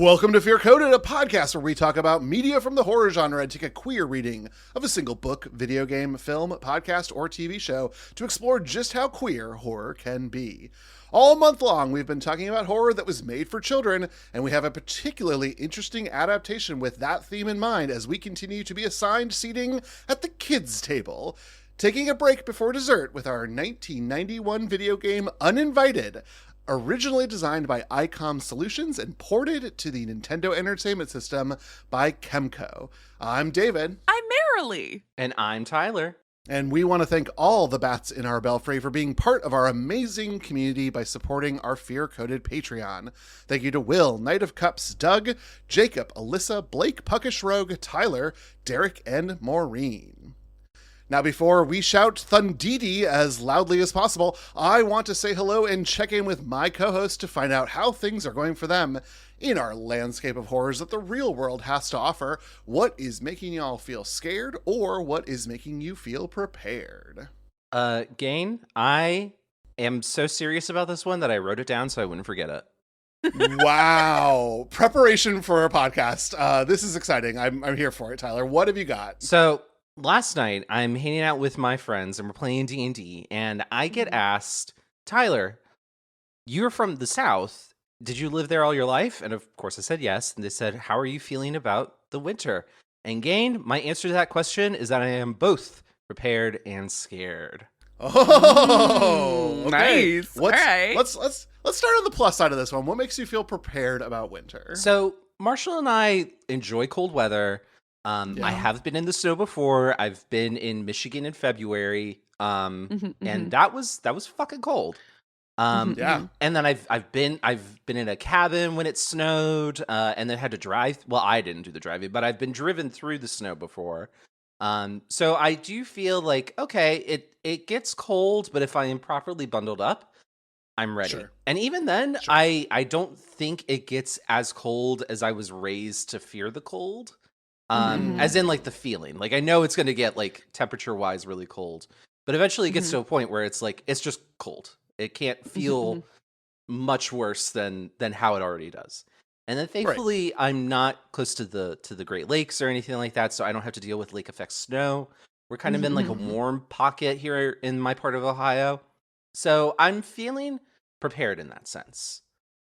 Welcome to Fear Coded, a podcast where we talk about media from the horror genre and take a queer reading of a single book, video game, film, podcast, or TV show to explore just how queer horror can be. All month long, we've been talking about horror that was made for children, and we have a particularly interesting adaptation with that theme in mind as we continue to be assigned seating at the kids' table. Taking a break before dessert with our 1991 video game Uninvited, originally designed by ICOM Solutions and ported to the Nintendo Entertainment System by Kemco. I'm David. I'm Marilee. And I'm Tyler. And we want to thank all the bats in our belfry for being part of our amazing community by supporting our Fear-Coded Patreon. Thank you to Will, Knight of Cups, Doug, Jacob, Alyssa, Blake, Puckish Rogue, Tyler, Derek, and Maureen. Now, before we shout Thundidi as loudly as possible, I want to say hello and check in with my co-host to find out how things are going for them in our landscape of horrors that the real world has to offer. What is making y'all feel scared, or what is making you feel prepared? Gain, I am so serious about this one that I wrote it down so I wouldn't forget it. Wow. Preparation for a podcast. This is exciting. I'm here for it, Tyler. What have you got? So last night, I'm hanging out with my friends and we're playing D&D, and I get asked, Tyler, you're from the South. Did you live there all your life? And of course I said yes. And they said, how are you feeling about the winter? And Gain, my answer to that question is that I am both prepared and scared. Oh, okay. Nice. All right. Let's start on the plus side of this one. What makes you feel prepared about winter? So Marshall and I enjoy cold weather. I have been in the snow before. I've been in Michigan in February. And that was fucking cold. And then I've been in a cabin when it snowed, and then had to drive. Well, I didn't do the driving, but I've been driven through the snow before. So I do feel like, okay, it gets cold, but if I am properly bundled up, I'm ready. Sure. And even then, Sure. I don't think it gets as cold as I was raised to fear the cold. As in like the feeling. Like I know it's going to get like temperature wise really cold, but eventually it gets to a point where it's like it's just cold. It can't feel much worse than how it already does. And then thankfully I'm not close to the Great Lakes or anything like that, so I don't have to deal with lake effect snow. We're kind of in like a warm pocket here in my part of Ohio. So I'm feeling prepared in that sense.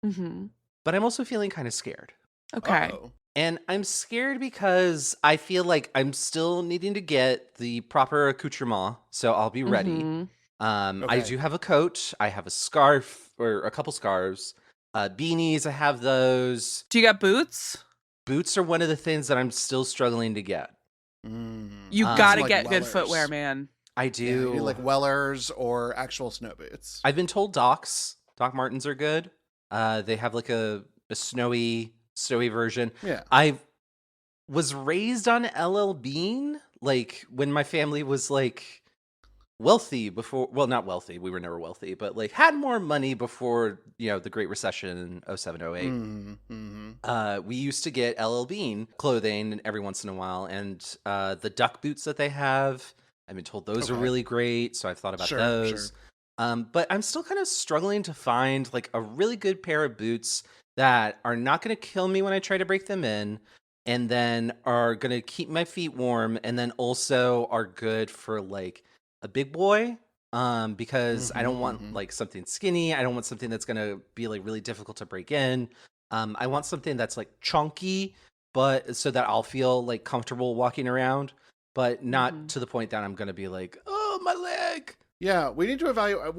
But I'm also feeling kind of scared. Okay. Uh-oh. And I'm scared because I feel like I'm still needing to get the proper accoutrement, so I'll be ready. I do have a coat. I have a scarf, or a couple scarves. Beanies, I have those. Do you got boots? Boots are one of the things that I'm still struggling to get. You gotta like get good Wellers. footwear, man. I do. Yeah, you need like Wellers or actual snow boots. I've been told Doc Martens are good. They have like a snowy version. Yeah. I was raised on LL Bean, like when my family was like wealthy before. Well, not wealthy. We were never wealthy, but like had more money before, the Great Recession in 07, 08. We used to get LL Bean clothing every once in a while, and the duck boots that they have, I've been told those are really great. So I've thought about those. Sure. But I'm still kind of struggling to find like a really good pair of boots that are not going to kill me when I try to break them in, and then are going to keep my feet warm, and then also are good for like a big boy, because I don't want like something skinny. I don't want something that's going to be like really difficult to break in. I want something that's like chunky, but so that I'll feel like comfortable walking around, but not to the point that I'm going to be like, oh, my leg. Yeah, we need to evaluate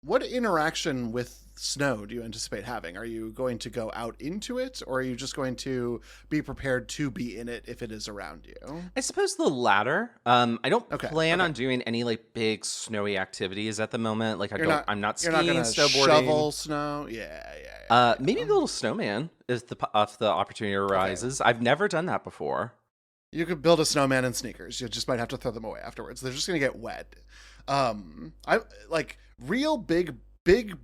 what interaction with snow do you anticipate having? Are you going to go out into it, or are you just going to be prepared to be in it if it is around you? I suppose the latter. I don't plan on doing any like big snowy activities at the moment. Like I'm not skiing, you're not snowboarding, shovel snow. Yeah. Maybe a little snowman if the opportunity arises. I've never done that before. You could build a snowman in sneakers. You just might have to throw them away afterwards. They're just going to get wet. I like real big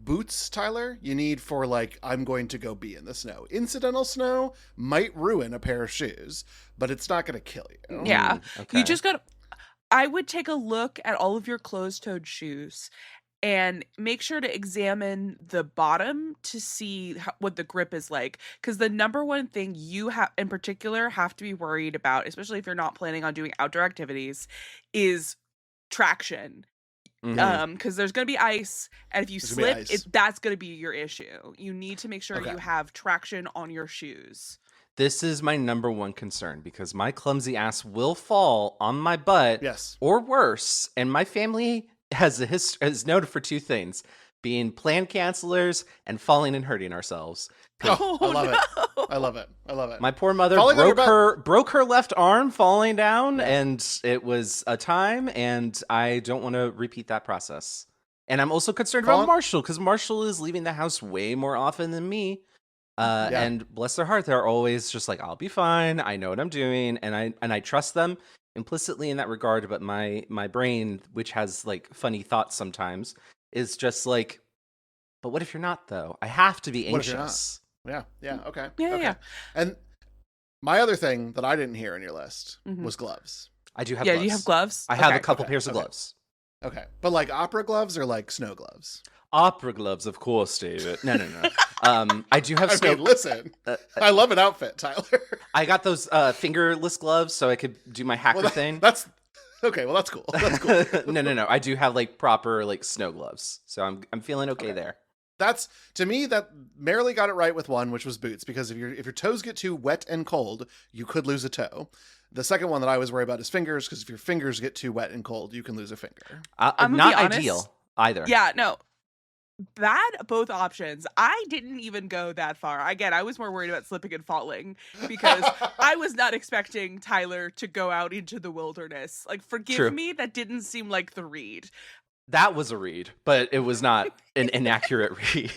boots, Tyler, you need for like, I'm going to go be in the snow. Incidental snow might ruin a pair of shoes, but it's not going to kill you. Yeah. Okay. I would take a look at all of your closed-toed shoes and make sure to examine the bottom to see what the grip is like. Because the number one thing you have in particular have to be worried about, especially if you're not planning on doing outdoor activities, is traction. Because there's gonna be ice, and if you slip, that's gonna be your issue. You need to make sure you have traction on your shoes. This is my number one concern because my clumsy ass will fall on my butt, or worse. And my family is noted for two things: being plan cancelers and falling and hurting ourselves. Oh, I love it! I love it! I love it! My poor mother broke her left arm falling down, and it was a time. And I don't want to repeat that process. And I'm also concerned about Marshall because Marshall is leaving the house way more often than me. And bless their heart, they're always just like, I'll be fine. I know what I'm doing. And I trust them implicitly in that regard. But my brain, which has like funny thoughts sometimes, is just like, but what if you're not though? I have to be anxious. Yeah. Okay. Yeah. And my other thing that I didn't hear on your list was gloves. I do have gloves. Yeah, you have gloves? I have a couple pairs of gloves. Okay. But like opera gloves or like snow gloves? Opera gloves, of course, David. No. I do have snow. I mean, listen, I love an outfit, Tyler. I got those fingerless gloves so I could do my hacker thing. That's okay. Well, that's cool. That's cool. No. I do have like proper like snow gloves, so I'm feeling okay there. That's, to me, that Marilee got it right with one, which was boots, because if your toes get too wet and cold, you could lose a toe. The second one that I always worry about is fingers, because if your fingers get too wet and cold, you can lose a finger. I'm not ideal either. Yeah, no. Bad both options. I didn't even go that far. Again, I was more worried about slipping and falling because I was not expecting Tyler to go out into the wilderness. Like, forgive me, that didn't seem like the read. That was a read, but it was not an inaccurate read.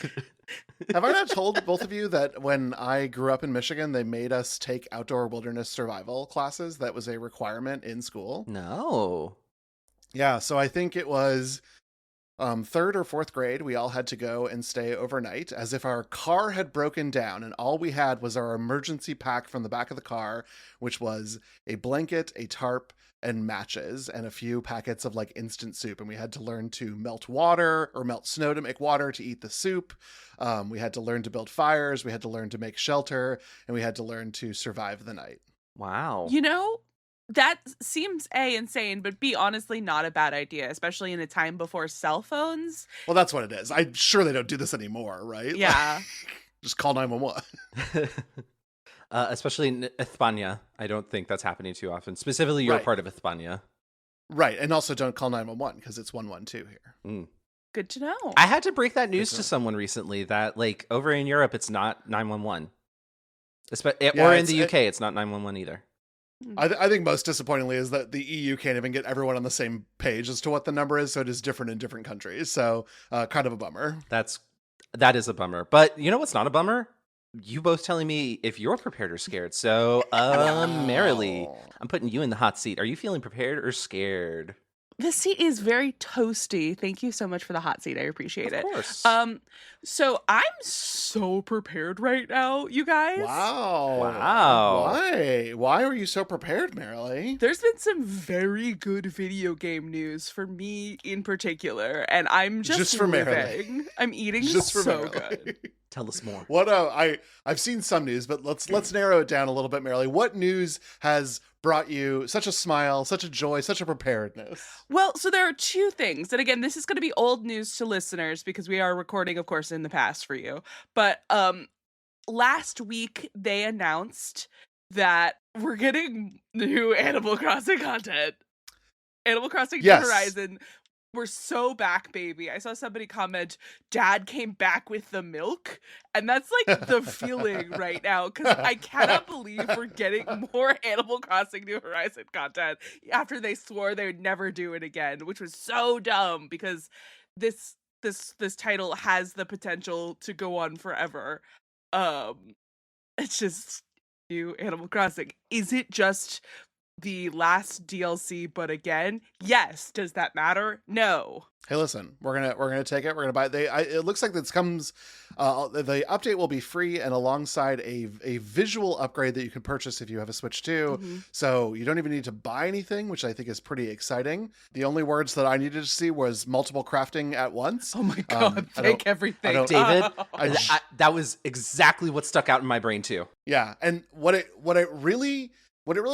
Have I not told both of you that when I grew up in Michigan, they made us take outdoor wilderness survival classes? That was a requirement in school. No. Yeah, so I think it was third or fourth grade. We all had to go and stay overnight as if our car had broken down and all we had was our emergency pack from the back of the car, which was a blanket, a tarp, and matches, and a few packets of like instant soup. And we had to learn to melt water or melt snow to make water to eat the soup. We had to learn to build fires. We had to learn to make shelter, and we had to learn to survive the night. Wow. You know, that seems A, insane, but B, honestly not a bad idea, especially in a time before cell phones. Well, that's what it is. I'm sure they don't do this anymore, right? Yeah. Like, just call 911. Especially in España. I don't think that's happening too often. Specifically, your part of España. Right. And also don't call 911 because it's 112 here. Mm. Good to know. I had to break that news to someone recently that like over in Europe, it's not 911. Or in the UK, it's not 911 either. I think most disappointingly is that the EU can't even get everyone on the same page as to what the number is. So it is different in different countries. So kind of a bummer. That is a bummer. But you know what's not a bummer? You both telling me if you're prepared or scared. So, Marilee, I'm putting you in the hot seat. Are you feeling prepared or scared? This seat is very toasty. Thank you so much for the hot seat. I appreciate it. Of course. So I'm so prepared right now, you guys. Wow. Why are you so prepared, Marilee? There's been some very good video game news for me in particular, and I'm just for living. Marilee. I'm eating just for so Marilee. good. Tell us more. What I've seen some news, but let's narrow it down a little bit, Marilee. What news has brought you such a smile, such a joy, such a preparedness? Well, so there are two things. And again, this is going to be old news to listeners because we are recording, of course, in the past for you. But last week they announced that we're getting new Animal Crossing content. Animal Crossing New Horizon. We're so back, baby. I saw somebody comment, Dad came back with the milk. And that's like the feeling right now. Because I cannot believe we're getting more Animal Crossing New Horizon content after they swore they would never do it again, which was so dumb because this title has the potential to go on forever. It's just new Animal Crossing. Is it just the last DLC, but again, yes. Does that matter? No. Hey, listen, we're gonna take it. We're gonna buy it. It looks like this comes. The update will be free and alongside a visual upgrade that you can purchase if you have a Switch 2. Mhm. So you don't even need to buy anything, which I think is pretty exciting. The only words that I needed to see was multiple crafting at once. Oh my god! Take everything, David. Oh. That was exactly what stuck out in my brain too. Yeah, and what it really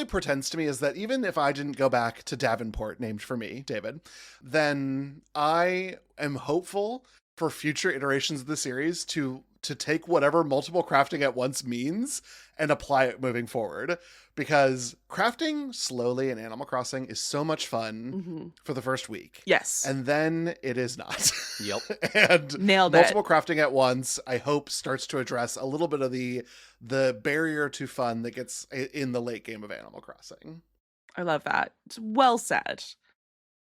pretends to me is that even if I didn't go back to Davenport, named for me, David, then I am hopeful for future iterations of the series to take whatever multiple crafting at once means and apply it moving forward. Because crafting slowly in Animal Crossing is so much fun for the first week. Yes. And then it is not. Yep. And Nailed multiple crafting at once, I hope, starts to address a little bit of the barrier to fun that gets in the late game of Animal Crossing. I love that. It's well said.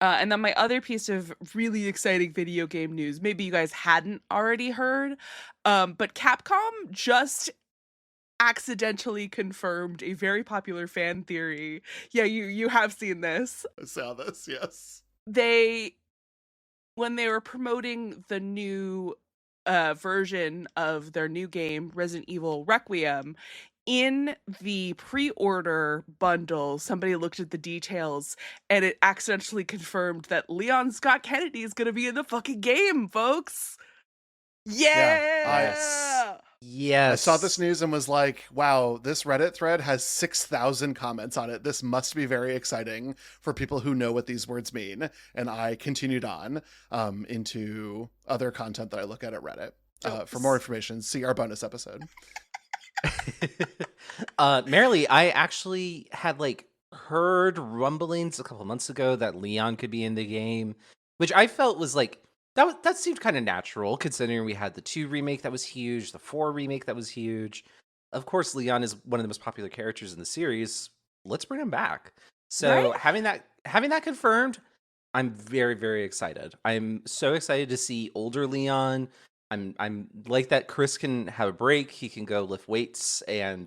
And then my other piece of really exciting video game news, maybe you guys hadn't already heard, but Capcom just accidentally confirmed a very popular fan theory. Yeah, you have seen this. I saw this, yes. When they were promoting the new version of their new game, Resident Evil Requiem, in the pre-order bundle, somebody looked at the details and it accidentally confirmed that Leon Scott Kennedy is going to be in the fucking game, folks. Yeah. Yes. I saw this news and was like, wow, this Reddit thread has 6,000 comments on it. This must be very exciting for people who know what these words mean. And I continued on into other content that I look at Reddit. For more information, see our bonus episode. Marilee, I actually had heard rumblings a couple months ago that Leon could be in the game, which I felt was that seemed kind of natural considering we had the 2 remake that was huge, the 4 remake that was huge. Of course, Leon is one of the most popular characters in the series. Let's bring him back. So Right? having that confirmed, I'm very, very excited. I'm so excited to see older Leon. I'm like that Chris can have a break. He can go lift weights and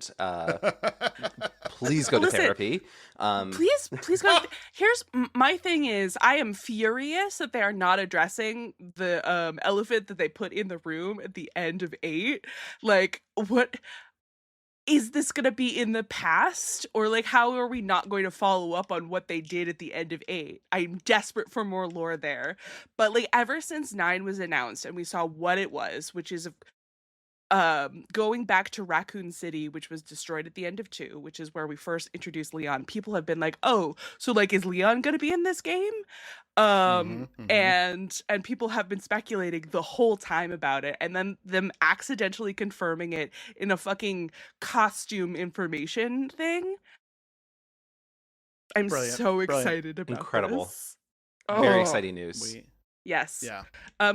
please go to therapy. Please go. Here's my thing is, I am furious that they are not addressing the elephant that they put in the room at the end of 8. Like, what is this going to be in the past, or how are we not going to follow up on what they did at the end of 8? I'm desperate for more lore there. But ever since 9 was announced and we saw what it was, which is going back to Raccoon City, which was destroyed at the end of 2, which is where we first introduced Leon, people have been like, oh, so is Leon gonna be in this game? And people have been speculating the whole time about it, and then them accidentally confirming it in a fucking costume information thing. I'm so excited about Incredible. this. Very exciting news. Yes. Yeah.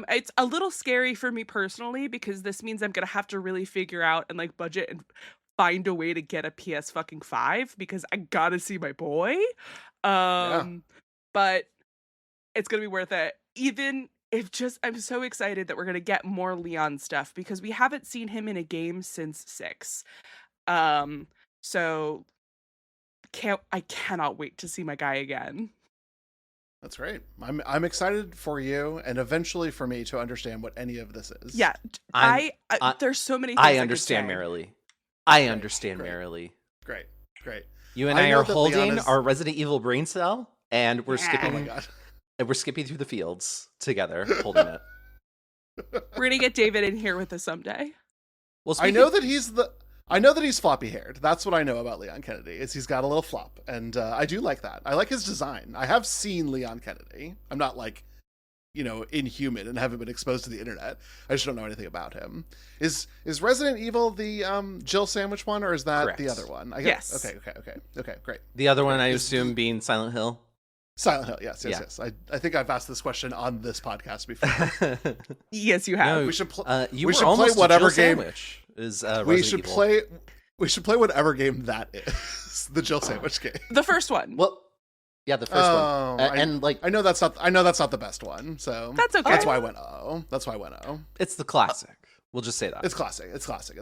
It's a little scary for me personally because this means I'm gonna have to really figure out and budget and find a way to get a PS fucking 5 because I gotta see my boy. But it's gonna be worth it. Even if I'm so excited that we're gonna get more Leon stuff because we haven't seen him in a game since 6. So I cannot wait to see my guy again. That's great. I'm excited for you and eventually for me to understand what any of this is. Yeah, there's so many things I understand Marilee. I understand Marilee. Great. You and I are holding our Resident Evil brain cell, and we're skipping. Oh my god! And we're skipping through the fields together, holding it. We're gonna get David in here with us someday. Well, I know that he's floppy haired. That's what I know about Leon Kennedy. Is he's got a little flop, and I do like that. I like his design. I have seen Leon Kennedy. I'm not inhuman and haven't been exposed to the internet. I just don't know anything about him. Is Resident Evil the Jill Sandwich one, or is that Correct. the other one? Yes. Okay, great. The other one, I assume, being Silent Hill. Silent Hill, yes. Yeah. I think I've asked this question on this podcast before. Yes, you have. No, we should we should almost play whatever Jill game. Sandwich is We should Evil. play. We should play whatever game that is. The Jill Sandwich game. The first one. Well, yeah, the first one, and I know that's not the best one. So That's okay. That's why I went oh. That's why I went oh. it's the classic. We'll just say that It's classic. It's classic.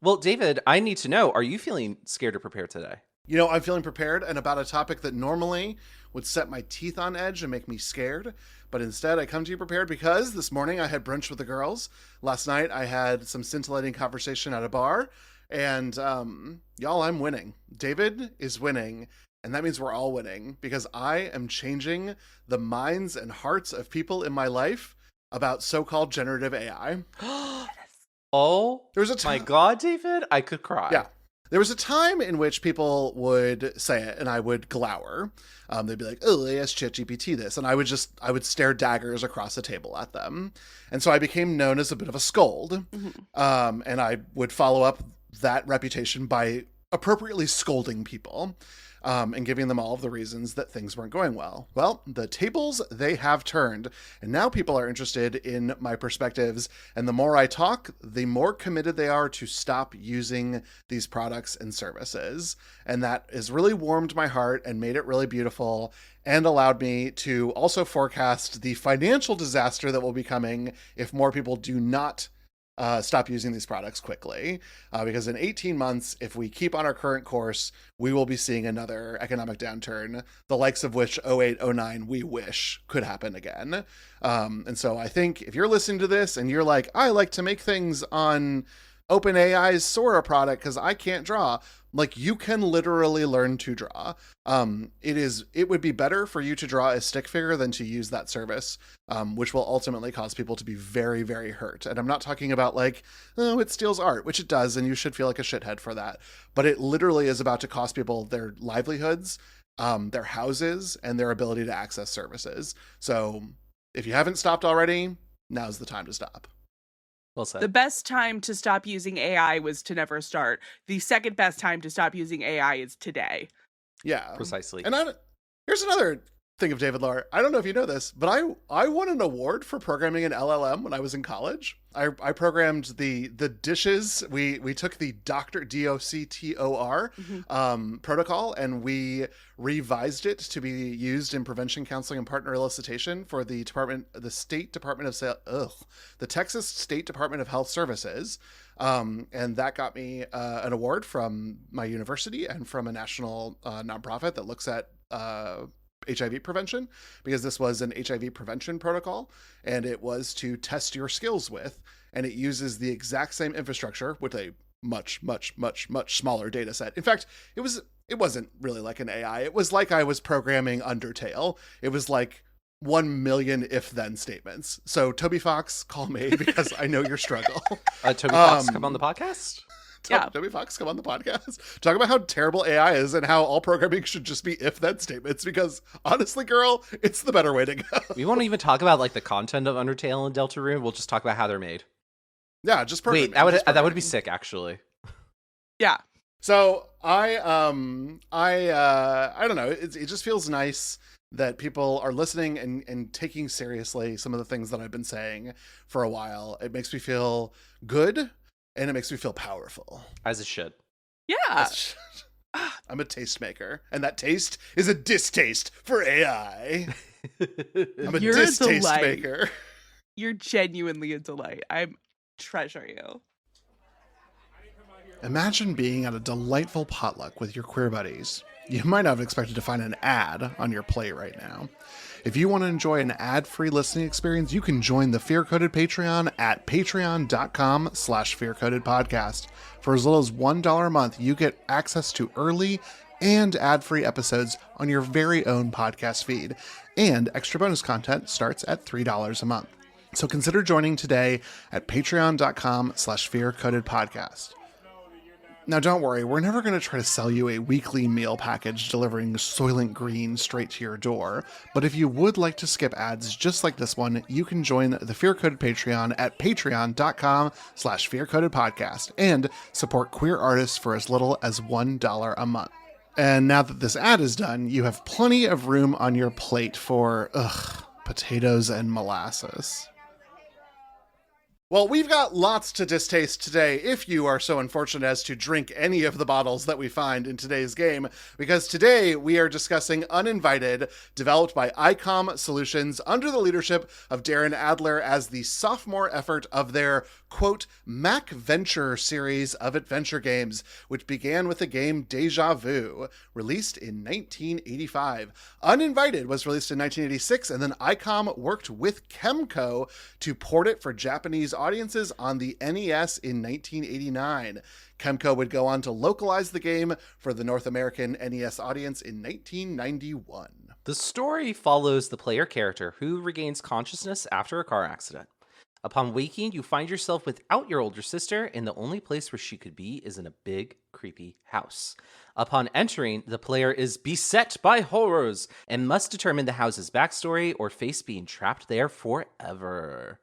Well, David, I need to know: are you feeling scared or prepared today? You know, I'm feeling prepared and about a topic that normally would set my teeth on edge and make me scared. But instead, I come to you prepared because this morning I had brunch with the girls. Last night, I had some scintillating conversation at a bar. And y'all, I'm winning. David is winning. And that means we're all winning because I am changing the minds and hearts of people in my life about so-called generative AI. Oh, There's a my God, David, I could cry. Yeah. There was a time in which people would say it and I would glower. They'd be like, oh, they asked ChatGPT this. And I would stare daggers across the table at them. And so I became known as a bit of a scold. And I would follow up that reputation by appropriately scolding people. And giving them all of the reasons that things weren't going well. Well, the tables, they have turned. And now people are interested in my perspectives. And the more I talk, the more committed they are to stop using these products and services. And that has really warmed my heart and made it really beautiful and allowed me to also forecast the financial disaster that will be coming if more people do not stop using these products quickly, because in 18 months, if we keep on our current course, we will be seeing another economic downturn, the likes of which 08, 09 we wish could happen again. And so I think if you're listening to this and you're like, I like to make things on OpenAI's Sora product because I can't draw, like you can literally learn to draw. It would be better for you to draw a stick figure than to use that service, which will ultimately cause people to be very, very hurt. And I'm not talking about like, oh, it steals art, which it does, and you should feel like a shithead for that. But it literally is about to cost people their livelihoods, their houses, and their ability to access services. So if you haven't stopped already, now's the time to stop. Well said. The best time to stop using AI was to never start. The second best time to stop using AI is today. Yeah. Precisely. And here's another thing of David Lohr. I don't know if you know this, but I won an award for programming an LLM when I was in college. I programmed the dishes. We took the DOCTOR protocol and we revised it to be used in prevention counseling and partner elicitation for the Texas State Department of Health Services. And that got me an award from my university and from a national nonprofit that looks at HIV prevention, because this was an HIV prevention protocol and it was to test your skills with, and it uses the exact same infrastructure with a much, much, much, much smaller data set. In fact, it wasn't really like an AI. It was like I was programming Undertale. It was like 1 million if-then statements. So Toby Fox, call me because I know your struggle. Toby Fox, come on the podcast. Toby Fox, come on the podcast. Talk about how terrible AI is and how all programming should just be if-then statements, because honestly, girl, it's the better way to go. We won't even talk about like the content of Undertale and Deltarune. We'll just talk about how they're made. Yeah, just perfect. Wait, that would be sick, actually. Yeah. So I don't know. It just feels nice that people are listening and taking seriously some of the things that I've been saying for a while. It makes me feel good. And it makes me feel powerful. As it should. Yeah. I'm a tastemaker. And that taste is a distaste for AI. I'm a distaste maker. You're genuinely a delight. I treasure you. Imagine being at a delightful potluck with your queer buddies. You might not have expected to find an ad on your plate right now. If you want to enjoy an ad-free listening experience, you can join the Fear Coded Patreon at patreon.com/fearcodedpodcast. For as little as $1 a month, you get access to early and ad-free episodes on your very own podcast feed. And extra bonus content starts at $3 a month. So consider joining today at patreon.com/fearcodedpodcast. Now, don't worry, we're never going to try to sell you a weekly meal package delivering Soylent Green straight to your door. But if you would like to skip ads just like this one, you can join the Fear Coded Patreon at patreon.com/fearcodedpodcast and support queer artists for as little as $1 a month. And now that this ad is done, you have plenty of room on your plate for, potatoes and molasses. Well, we've got lots to distaste today if you are so unfortunate as to drink any of the bottles that we find in today's game, because today we are discussing Uninvited, developed by ICOM Solutions under the leadership of Darren Adler as the sophomore effort of their, quote, Mac Venture series of adventure games, which began with the game Deja Vu, released in 1985. Uninvited was released in 1986, and then ICOM worked with Kemco to port it for Japanese audiences on the NES in 1989. Kemco would go on to localize the game for the North American NES audience in 1991. The story follows the player character who regains consciousness after a car accident. Upon waking, you find yourself without your older sister, and the only place where she could be is in a big, creepy house. Upon entering, the player is beset by horrors and must determine the house's backstory or face being trapped there forever.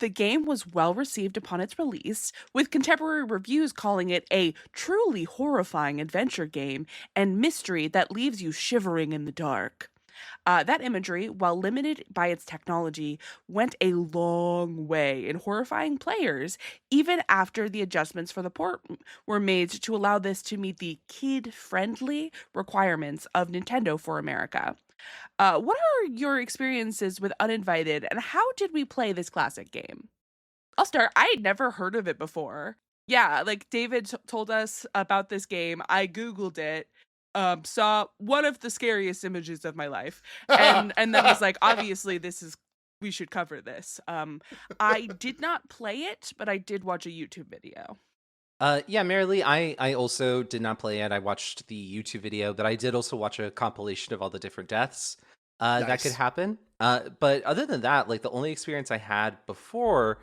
The game was well received upon its release, with contemporary reviews calling it a truly horrifying adventure game and mystery that leaves you shivering in the dark. That imagery, while limited by its technology, went a long way in horrifying players, even after the adjustments for the port were made to allow this to meet the kid-friendly requirements of Nintendo for America. What are your experiences with Uninvited, and how did we play this classic game? I'll start. I had never heard of it before. Yeah, like David told us about this game. I Googled it, saw one of the scariest images of my life, and then was like, obviously, we should cover this. I did not play it, but I did watch a YouTube video. Yeah, Marilee, I also did not play it. I watched the YouTube video, but I did also watch a compilation of all the different deaths that could happen. But other than that, like the only experience I had before,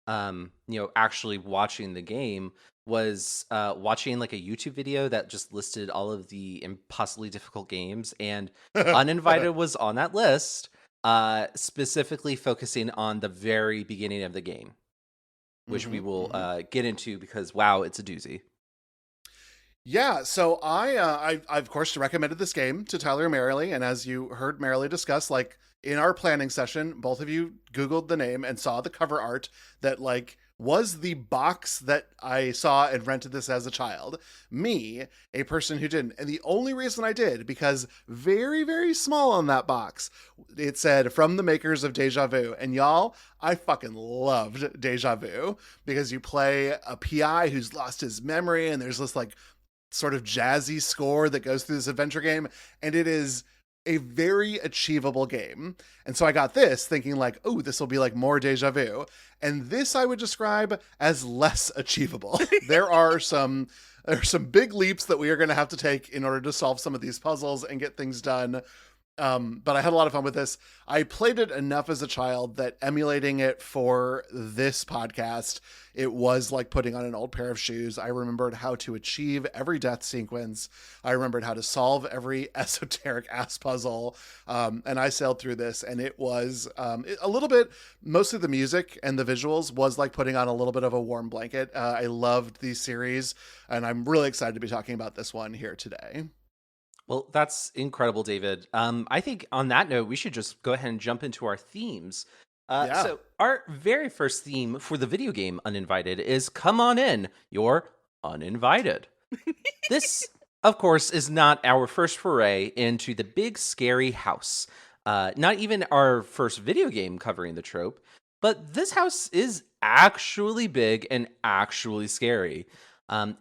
actually watching the game was watching like a YouTube video that just listed all of the impossibly difficult games, and Uninvited was on that list, specifically focusing on the very beginning of the game, which we will get into because, wow, it's a doozy. Yeah, so I of course recommended this game to Tyler and Marilee, and as you heard Marilee discuss, like in our planning session, both of you Googled the name and saw the cover art that like was the box that I saw and rented this as a child. Me, a person who didn't. And the only reason I did, because very, very small on that box, it said, from the makers of Deja Vu. And y'all, I fucking loved Deja Vu, because you play a PI who's lost his memory, and there's this like sort of jazzy score that goes through this adventure game. And it is a very achievable game. And so I got this thinking like, oh, this will be like more Deja Vu. And this I would describe as less achievable. There are some big leaps that we are going to have to take in order to solve some of these puzzles and get things done. But I had a lot of fun with this. I played it enough as a child that emulating it for this podcast, it was like putting on an old pair of shoes. I remembered how to achieve every death sequence. I remembered how to solve every esoteric ass puzzle. And I sailed through this, and it was a little bit, mostly the music and the visuals was like putting on a little bit of a warm blanket. I loved the series, and I'm really excited to be talking about this one here today. Well, that's incredible, David. I think on that note, we should just go ahead and jump into our themes. So our very first theme for the video game Uninvited is come on in, you're uninvited. This, of course, is not our first foray into the big scary house. Not even our first video game covering the trope, but this house is actually big and actually scary.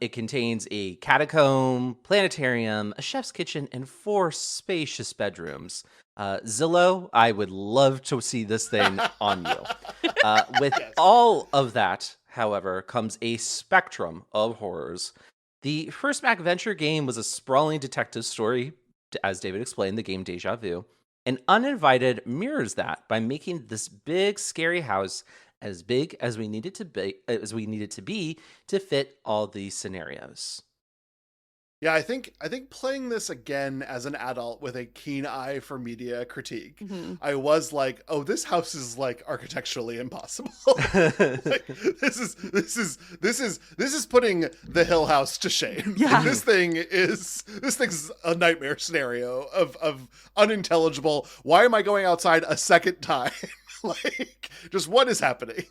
It contains a catacomb, planetarium, a chef's kitchen, and 4 spacious bedrooms. Zillow, I would love to see this thing on you. With all of that, however, comes a spectrum of horrors. The first Mac Venture game was a sprawling detective story, as David explained, the game Deja Vu. And Uninvited mirrors that by making this big, scary house as big as we need it to be to fit all these scenarios. Yeah, I think playing this again as an adult with a keen eye for media critique, I was like, oh, this house is like architecturally impossible. Like, this is putting the Hill House to shame. Yeah. This thing's a nightmare scenario of unintelligible. Why am I going outside a second time? Like, just what is happening?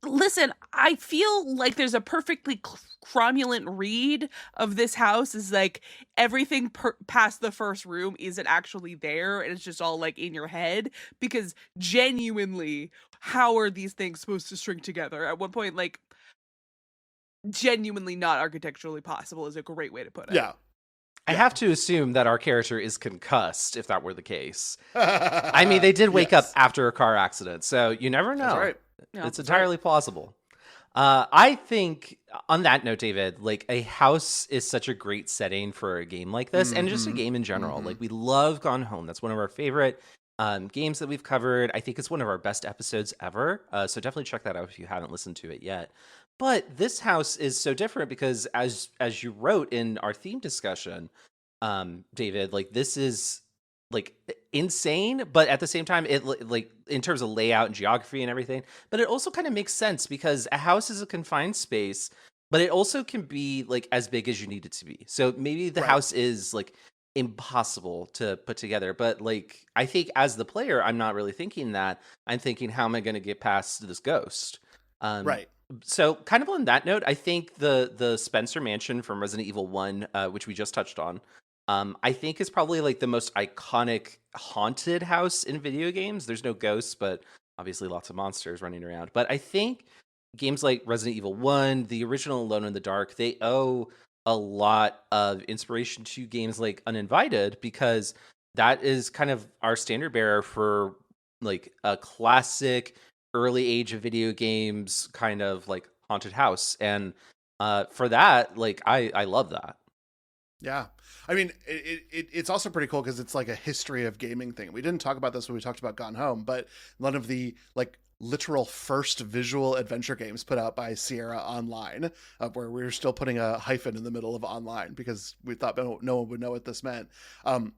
listen, I feel like there's a perfectly cromulent read of this house is like everything past the first room isn't actually there and it's just all like in your head, because genuinely, how are these things supposed to string together? At one point, like, genuinely not architecturally possible is a great way to put it. Yeah. I have to assume that our character is concussed, if that were the case. I mean, they did wake up after a car accident, so you never know. That's right. Yeah, It's entirely plausible. I think, on that note, David, like, a house is such a great setting for a game like this, and just a game in general. Like, we love Gone Home. That's one of our favorite games that we've covered. I think it's one of our best episodes ever, so definitely check that out if you haven't listened to it yet. But this house is so different because, as you wrote in our theme discussion, David, like, this is like insane, but at the same time, it like in terms of layout and geography and everything. But it also kind of makes sense because a house is a confined space, but it also can be like as big as you need it to be. So maybe the house is like impossible to put together, but like I think as the player, I'm not really thinking that. I'm thinking, how am I going to get past this ghost? Right. So kind of on that note, I think the Spencer Mansion from Resident Evil 1, which we just touched on, I think is probably like the most iconic haunted house in video games. There's no ghosts, but obviously lots of monsters running around. But I think games like Resident Evil 1, the original Alone in the Dark, they owe a lot of inspiration to games like Uninvited, because that is kind of our standard bearer for like a classic early age of video games kind of like haunted house. And for that, like I love that. Yeah. I mean, it's also pretty cool because it's like a history of gaming thing. We didn't talk about this when we talked about Gone Home, but one of the like literal first visual adventure games put out by Sierra Online, where we were still putting a hyphen in the middle of online because we thought no one would know what this meant,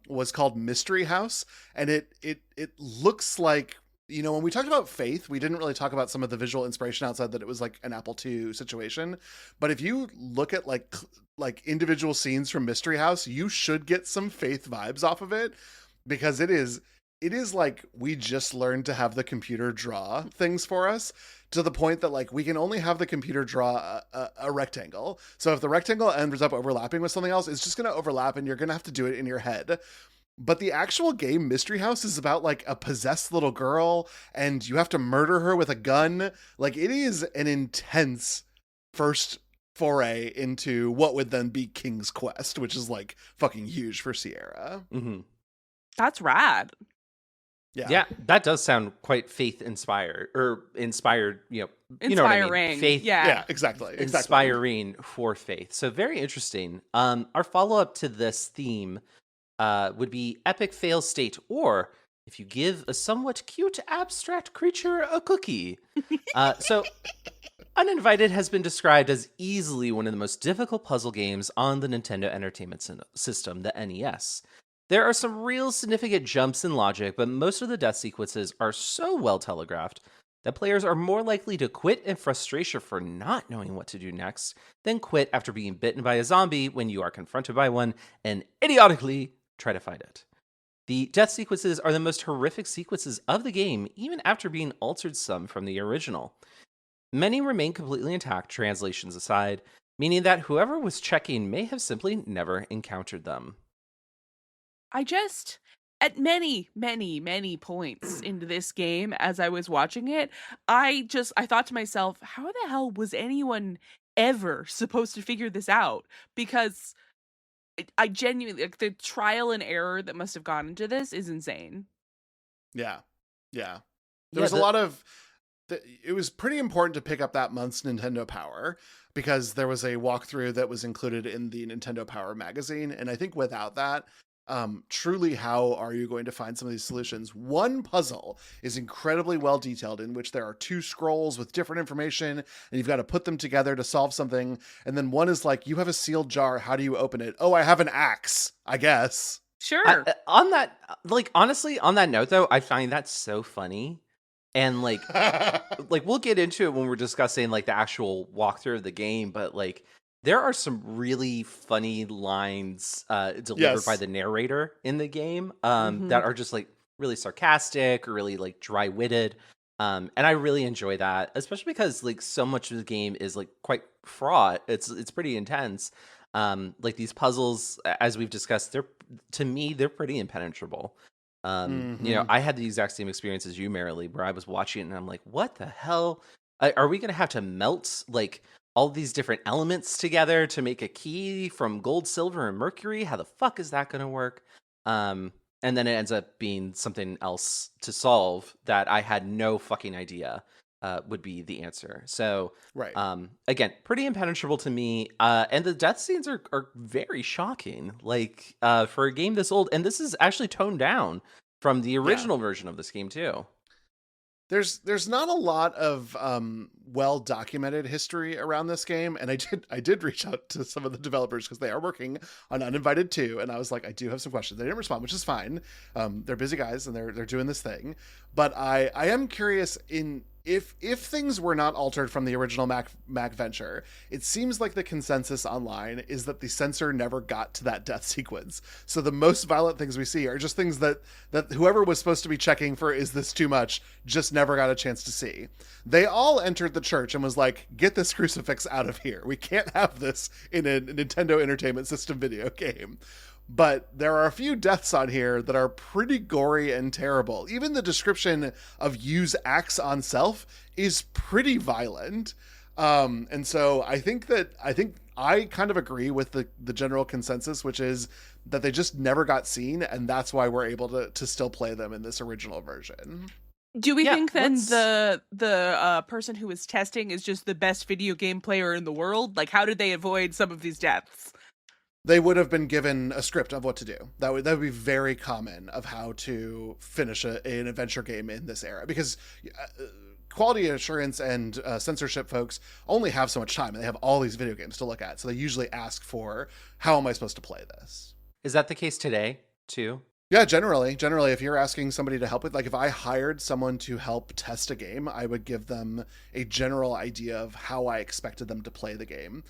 was called Mystery House. And it looks like, you know, when we talked about Faith, we didn't really talk about some of the visual inspiration outside that it was like an Apple II situation. But if you look at like individual scenes from Mystery House, you should get some Faith vibes off of it, because it is like we just learned to have the computer draw things for us, to the point that like we can only have the computer draw a rectangle. So if the rectangle ends up overlapping with something else, it's just going to overlap and you're going to have to do it in your head. But the actual game Mystery House is about like a possessed little girl and you have to murder her with a gun. Like, it is an intense first foray into what would then be King's Quest, which is like fucking huge for Sierra. Mm-hmm. That's rad. Yeah, that does sound quite Faith inspired, or inspired, you know what I mean? Faith, yeah, exactly. Inspiring for Faith. So very interesting. Our follow-up to this theme would be epic fail state, or if you give a somewhat cute abstract creature a cookie. So Uninvited has been described as easily one of the most difficult puzzle games on the Nintendo Entertainment System, the NES. There are some real significant jumps in logic, but most of the death sequences are so well telegraphed that players are more likely to quit in frustration for not knowing what to do next than quit after being bitten by a zombie when you are confronted by one and idiotically try to fight it. The death sequences are the most horrific sequences of the game, even after being altered some from the original. Many remain completely intact, translations aside, meaning that whoever was checking may have simply never encountered them. At many, many, many points into this game, as I was watching it, I thought to myself, how the hell was anyone ever supposed to figure this out? Because I genuinely, like, the trial and error that must have gone into this is insane. Yeah. There was a lot of... It was pretty important to pick up that month's Nintendo Power, because there was a walkthrough that was included in the Nintendo Power magazine. And I think without that, truly, how are you going to find some of these solutions? One puzzle is incredibly well detailed, in which there are two scrolls with different information and you've got to put them together to solve something. And then one is like, you have a sealed jar. How do you open it? Oh, I have an axe, I guess. Sure. On that, like, honestly, on that note though, I find that so funny. And like, like we'll get into it when we're discussing like the actual walkthrough of the game, but like there are some really funny lines delivered by the narrator in the game that are just like really sarcastic or really like dry-witted. And I really enjoy that, especially because like so much of the game is like quite fraught. It's pretty intense. Like these puzzles, as we've discussed, to me they're pretty impenetrable. I had the exact same experience as you, Marilee, where I was watching it and I'm like, what the hell? Are we gonna have to melt like all these different elements together to make a key from gold, silver, and mercury? How the fuck is that gonna work? And then it ends up being something else to solve that I had no fucking idea would be the answer. So, Right. again, pretty impenetrable to me. And the death scenes are very shocking. Like for a game this old, and this is actually toned down from the original version of this game too. There's not a lot of well documented history around this game, and I did reach out to some of the developers because they are working on Uninvited 2, and I was like, I do have some questions. They didn't respond, which is fine. They're busy guys and they're doing this thing, but I am curious if things were not altered from the original Mac venture. It seems like the consensus online is that the censor never got to that death sequence. So the most violent things we see are just things that whoever was supposed to be checking for, is this too much, just never got a chance to see. They all entered the church and was like, get this crucifix out of here. We can't have this in a Nintendo Entertainment System video game. But there are a few deaths on here that are pretty gory and terrible. Even the description of use axe on self is pretty violent. And so I think I kind of agree with the general consensus, which is that they just never got seen, and that's why we're able to still play them in this original version. Do we think then the person who was testing is just the best video game player in the world? Like, how did they avoid some of these deaths? They would have been given a script of what to do. That would be very common of how to finish an adventure game in this era, because quality assurance and censorship folks only have so much time, and they have all these video games to look at. So they usually ask for, how am I supposed to play this? Is that the case today too? Yeah, generally, if you're asking somebody to help with, like if I hired someone to help test a game, I would give them a general idea of how I expected them to play the game.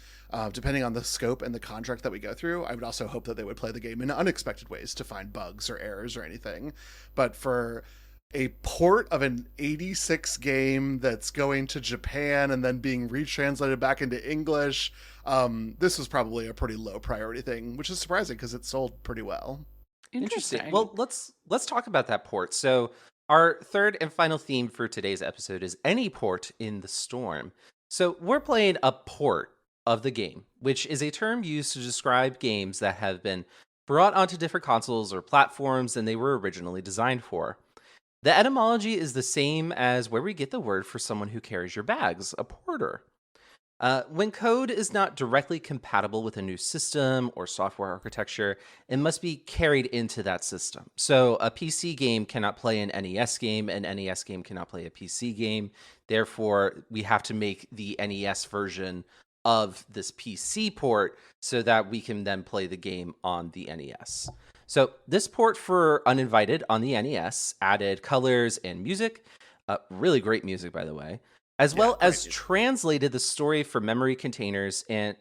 Depending on the scope and the contract that we go through, I would also hope that they would play the game in unexpected ways to find bugs or errors or anything. But for a port of an 86 game that's going to Japan and then being retranslated back into English, this was probably a pretty low priority thing, which is surprising because it sold pretty well. Interesting. Well, let's talk about that port. So our third and final theme for today's episode is any port in the storm. So we're playing a port of the game, which is a term used to describe games that have been brought onto different consoles or platforms than they were originally designed for. The etymology is the same as where we get the word for someone who carries your bags, a porter. When code is not directly compatible with a new system or software architecture, it must be carried into that system. So a PC game cannot play an NES game, an NES game cannot play a PC game. Therefore, we have to make the NES version of this PC port so that we can then play the game on the NES. So this port for Uninvited on the NES added colors and music, really great music, by the way, as well as translated the story for memory containers memory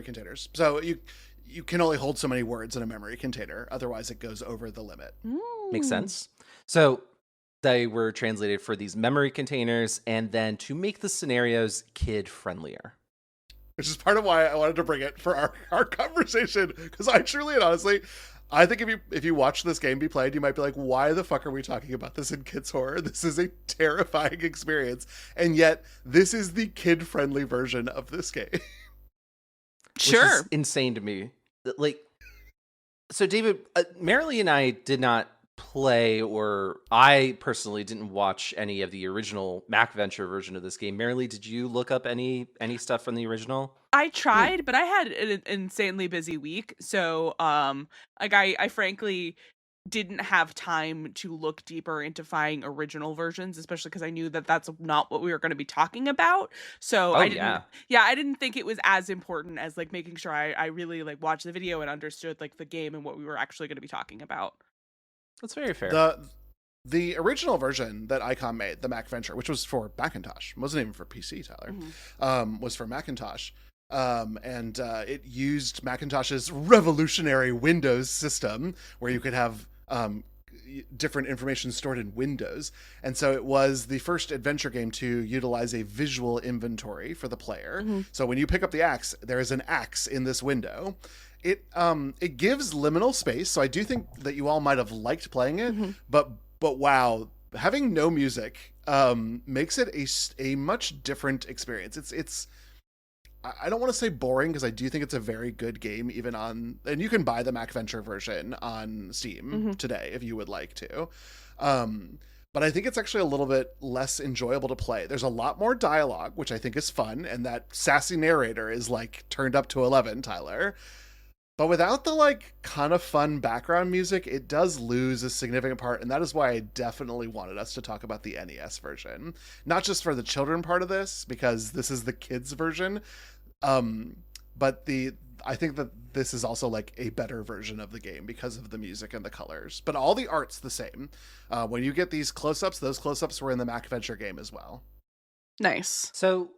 containers. So you can only hold so many words in a memory container, otherwise it goes over the limit. Makes sense. So they were translated for these memory containers and then to make the scenarios kid friendlier. Which is part of why I wanted to bring it for our conversation, because I truly and honestly, I think if you watch this game be played, you might be like, why the fuck are we talking about this in kids horror? This is a terrifying experience. And yet this is the kid-friendly version of this game. Sure. Which is insane to me. Like, so David, Marilee and I did not play, or I personally didn't watch any of the original Mac Venture version of this game. Marilee, did you look up any stuff from the original? I tried, but I had an insanely busy week, so I frankly didn't have time to look deeper into finding original versions, especially because I knew that that's not what we were going to be talking about. So I didn't think it was as important as like making sure I really like watched the video and understood like the game and what we were actually going to be talking about. That's very fair. The original version that ICOM made, the Mac Venture, which was for Macintosh, wasn't even for PC, Tyler, was for Macintosh. And it used Macintosh's revolutionary Windows system where you could have, different information stored in windows. And so it was the first adventure game to utilize a visual inventory for the player. So when you pick up the axe, there is an axe in this window. It gives liminal space, so I do think that you all might have liked playing it, but wow, having no music makes it a much different experience. It's I don't want to say boring, because I do think it's a very good game, even on, and you can buy the MacVenture version on Steam today if you would like to. But I think it's actually a little bit less enjoyable to play. There's a lot more dialogue, which I think is fun, and that sassy narrator is like turned up to 11, Tyler. But without the like kind of fun background music, it does lose a significant part, and that is why I definitely wanted us to talk about the NES version. Not just for the children part of this, because this is the kids version, but I think that this is also like a better version of the game because of the music and the colors. But all the art's the same. When you get these close-ups, those close-ups were in the MacVenture game as well. Nice. So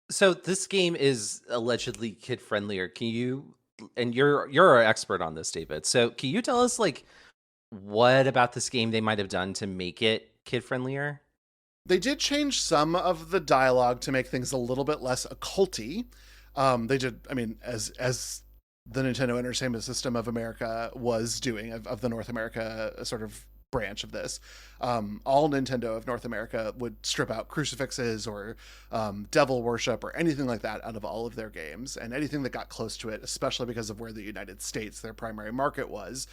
this game is allegedly kid friendlier. Can you, and you're an expert on this, David, so can you tell us like what about this game they might have done to make it kid friendlier? They did change some of the dialogue to make things a little bit less occulty. They did, I mean, as the Nintendo Entertainment System of America was doing, of the North America sort of branch of this, all Nintendo of North America would strip out crucifixes or devil worship or anything like that out of all of their games, and anything that got close to it, especially because of where the United States, their primary market, was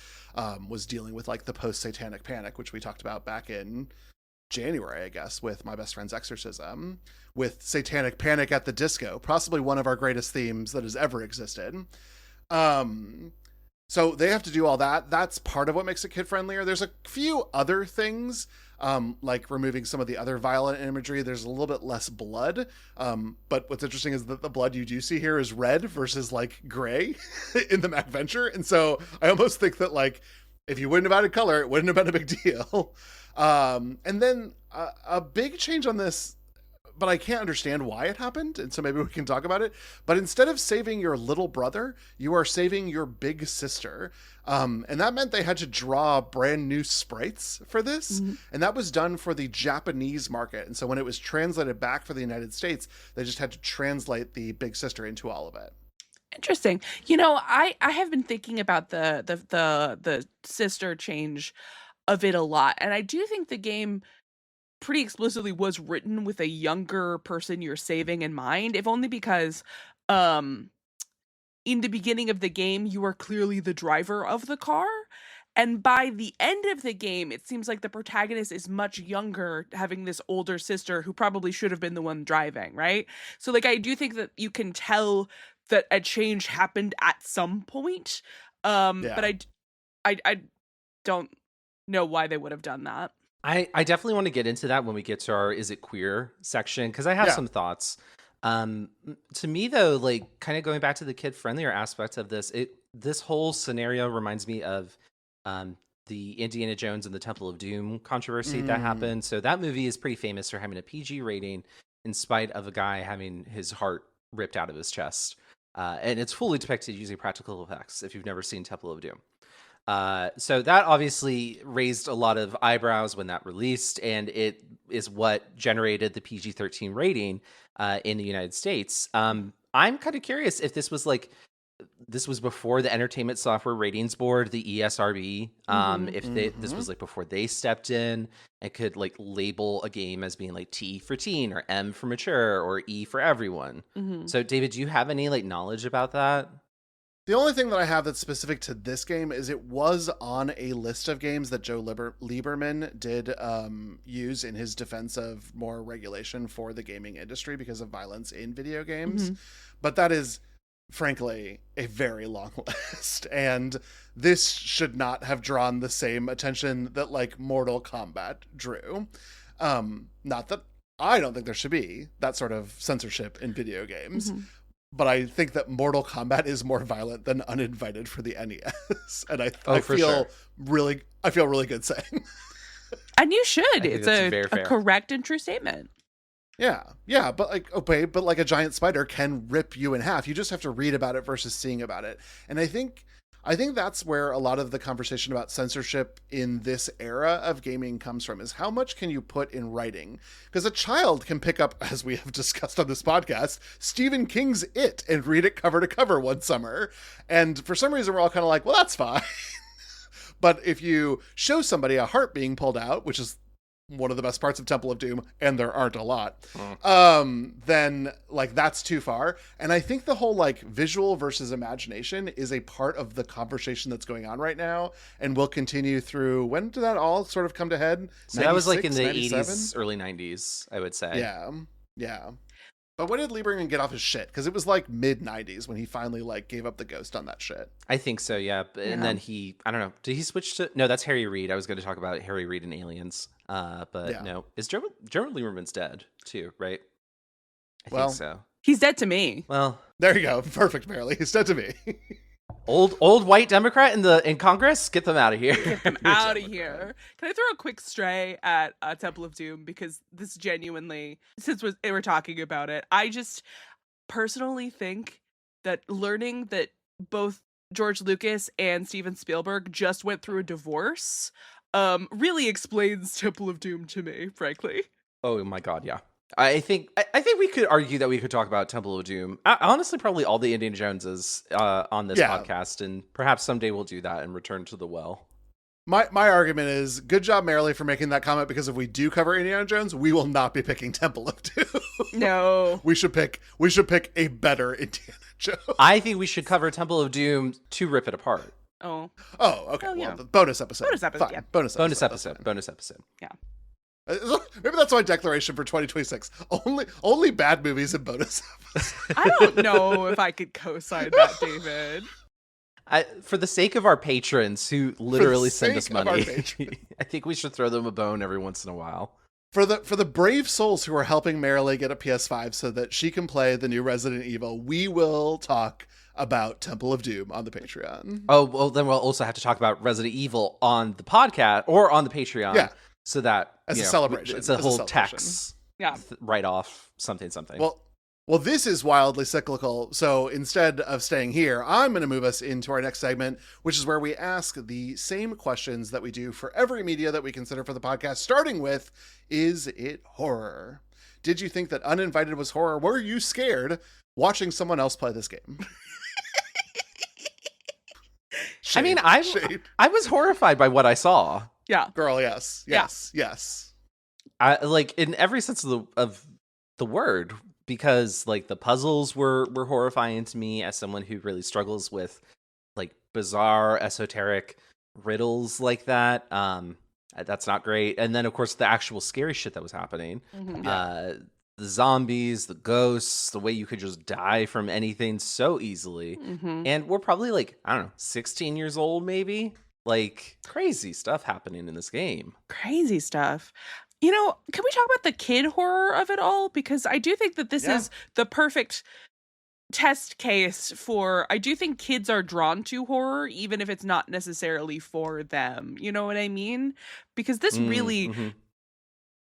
dealing with like the post-satanic panic, which we talked about back in January, I guess, with My Best Friend's Exorcism, with Satanic Panic at the Disco, possibly one of our greatest themes that has ever existed. So they have to do all that. That's part of what makes it kid friendlier. There's a few other things, like removing some of the other violent imagery. There's a little bit less blood. But what's interesting is that the blood you do see here is red versus like gray in the MacVenture. And so I almost think that like, if you wouldn't have added color, it wouldn't have been a big deal. And then a big change on this, but I can't understand why it happened, and so maybe we can talk about it. But instead of saving your little brother, you are saving your big sister. And that meant they had to draw brand new sprites for this. And that was done for the Japanese market. And so when it was translated back for the United States, they just had to translate the big sister into all of it. Interesting. You know, I have been thinking about the sister change of it a lot, and I do think the game pretty explicitly was written with a younger person you're saving in mind, if only because in the beginning of the game you are clearly the driver of the car, and by the end of the game it seems like the protagonist is much younger, having this older sister who probably should have been the one driving, right? So like I do think that you can tell that a change happened at some point, but I don't know why they would have done that. I definitely want to get into that when we get to our Is It Queer section, because I have some thoughts. To me, though, like kind of going back to the kid-friendlier aspect of this, this whole scenario reminds me of the Indiana Jones and the Temple of Doom controversy that happened. So that movie is pretty famous for having a PG rating in spite of a guy having his heart ripped out of his chest. And it's fully depicted using practical effects if you've never seen Temple of Doom. So that obviously raised a lot of eyebrows when that released, and it is what generated the PG-13 rating in the United States. I'm kind of curious if this was before the Entertainment Software Ratings Board, the ESRB, this was like before they stepped in and could like label a game as being like T for teen or M for mature or E for everyone. So David, do you have any like knowledge about that? The only thing that I have that's specific to this game is it was on a list of games that Joe Lieberman did use in his defense of more regulation for the gaming industry because of violence in video games. But that is, frankly, a very long list. And this should not have drawn the same attention that, like, Mortal Kombat drew. Not that I don't think there should be that sort of censorship in video games. But I think that Mortal Kombat is more violent than Uninvited for the NES, and I feel really good saying. And you should. It's a correct and true statement. Yeah, but like a giant spider can rip you in half. You just have to read about it versus seeing about it. And I think I think that's where a lot of the conversation about censorship in this era of gaming comes from, is how much can you put in writing? Because a child can pick up, as we have discussed on this podcast, Stephen King's It and read it cover to cover one summer. And for some reason, we're all kind of like, well, that's fine. But if you show somebody a heart being pulled out, which is one of the best parts of Temple of Doom, and there aren't a lot, then like that's too far. And I think the whole like visual versus imagination is a part of the conversation that's going on right now, and will continue through. When did that all sort of come to head? So that was like in the 97? 80s, early 90s, I would say. Yeah. But when did Lieberman get off his shit? Because it was like mid 90s when he finally like gave up the ghost on that shit. I think so, yeah. And then I don't know, did he switch to? No, that's Harry Reid. I was going to talk about Harry Reid and Aliens, but no. Is Jeremy Lieberman's dead too? Right? I think so. He's dead to me. Well, there you go. Perfect, Marilee. He's dead to me. Old white Democrat in Congress, get them out of here. Get them out of here. Can I throw a quick stray at Temple of Doom, because this genuinely, since we're talking about it, I just personally think that learning that both George Lucas and Steven Spielberg just went through a divorce really explains Temple of Doom to me, frankly. Oh my god, yeah. I think we could argue that we could talk about Temple of Doom. Honestly, probably all the Indiana Joneses on this podcast, and perhaps someday we'll do that and return to the well. My argument is, good job, Marilee, for making that comment, because if we do cover Indiana Jones, we will not be picking Temple of Doom. No. We should pick a better Indiana Jones. I think we should cover Temple of Doom to rip it apart. Oh, okay. Well, the bonus episode. Bonus episode, yeah. Bonus episode. Yeah. Maybe that's my declaration for 2026. Only bad movies and bonus episodes. I don't know if I could co-sign that, David. For the sake of our patrons who literally send us money, patrons. I think we should throw them a bone every once in a while. For the brave souls who are helping Marilee get a PS5 so that she can play the new Resident Evil, we will talk about Temple of Doom on the Patreon. Oh, well, then we'll also have to talk about Resident Evil on the podcast or on the Patreon. Yeah. So that as a celebration, it's a whole tax write-off, something. Well, this is wildly cyclical. So instead of staying here, I'm going to move us into our next segment, which is where we ask the same questions that we do for every media that we consider for the podcast, starting with, is it horror? Did you think that Uninvited was horror? Were you scared watching someone else play this game? I mean, I was horrified by what I saw. Yeah. Girl, yes. I like in every sense of the word, because like the puzzles were horrifying to me as someone who really struggles with like bizarre esoteric riddles like that. That's not great. And then of course the actual scary shit that was happening. Mm-hmm. The zombies, the ghosts, the way you could just die from anything so easily. Mm-hmm. And we're probably like, I don't know, 16 years old maybe. Like crazy stuff happening in this game. Crazy stuff. You know, can we talk about the kid horror of it all? Because I do think that this is the perfect test case for, I do think kids are drawn to horror, even if it's not necessarily for them. You know what I mean? Because this really,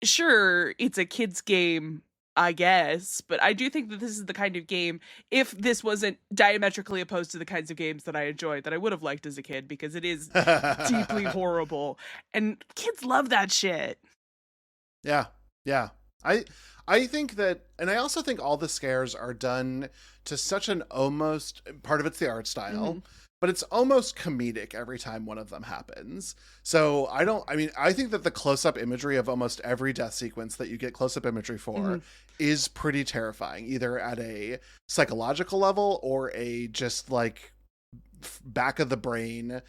sure, it's a kid's game, I guess, but I do think that this is the kind of game, if this wasn't diametrically opposed to the kinds of games that I enjoyed, that I would have liked as a kid, because it is deeply horrible. And kids love that shit. Yeah. I think that, and I also think all the scares are done to such an almost, part of it's the art style, but it's almost comedic every time one of them happens. So I think that the close-up imagery of almost every death sequence that you get close-up imagery for is pretty terrifying, either at a psychological level or a just like back of the brain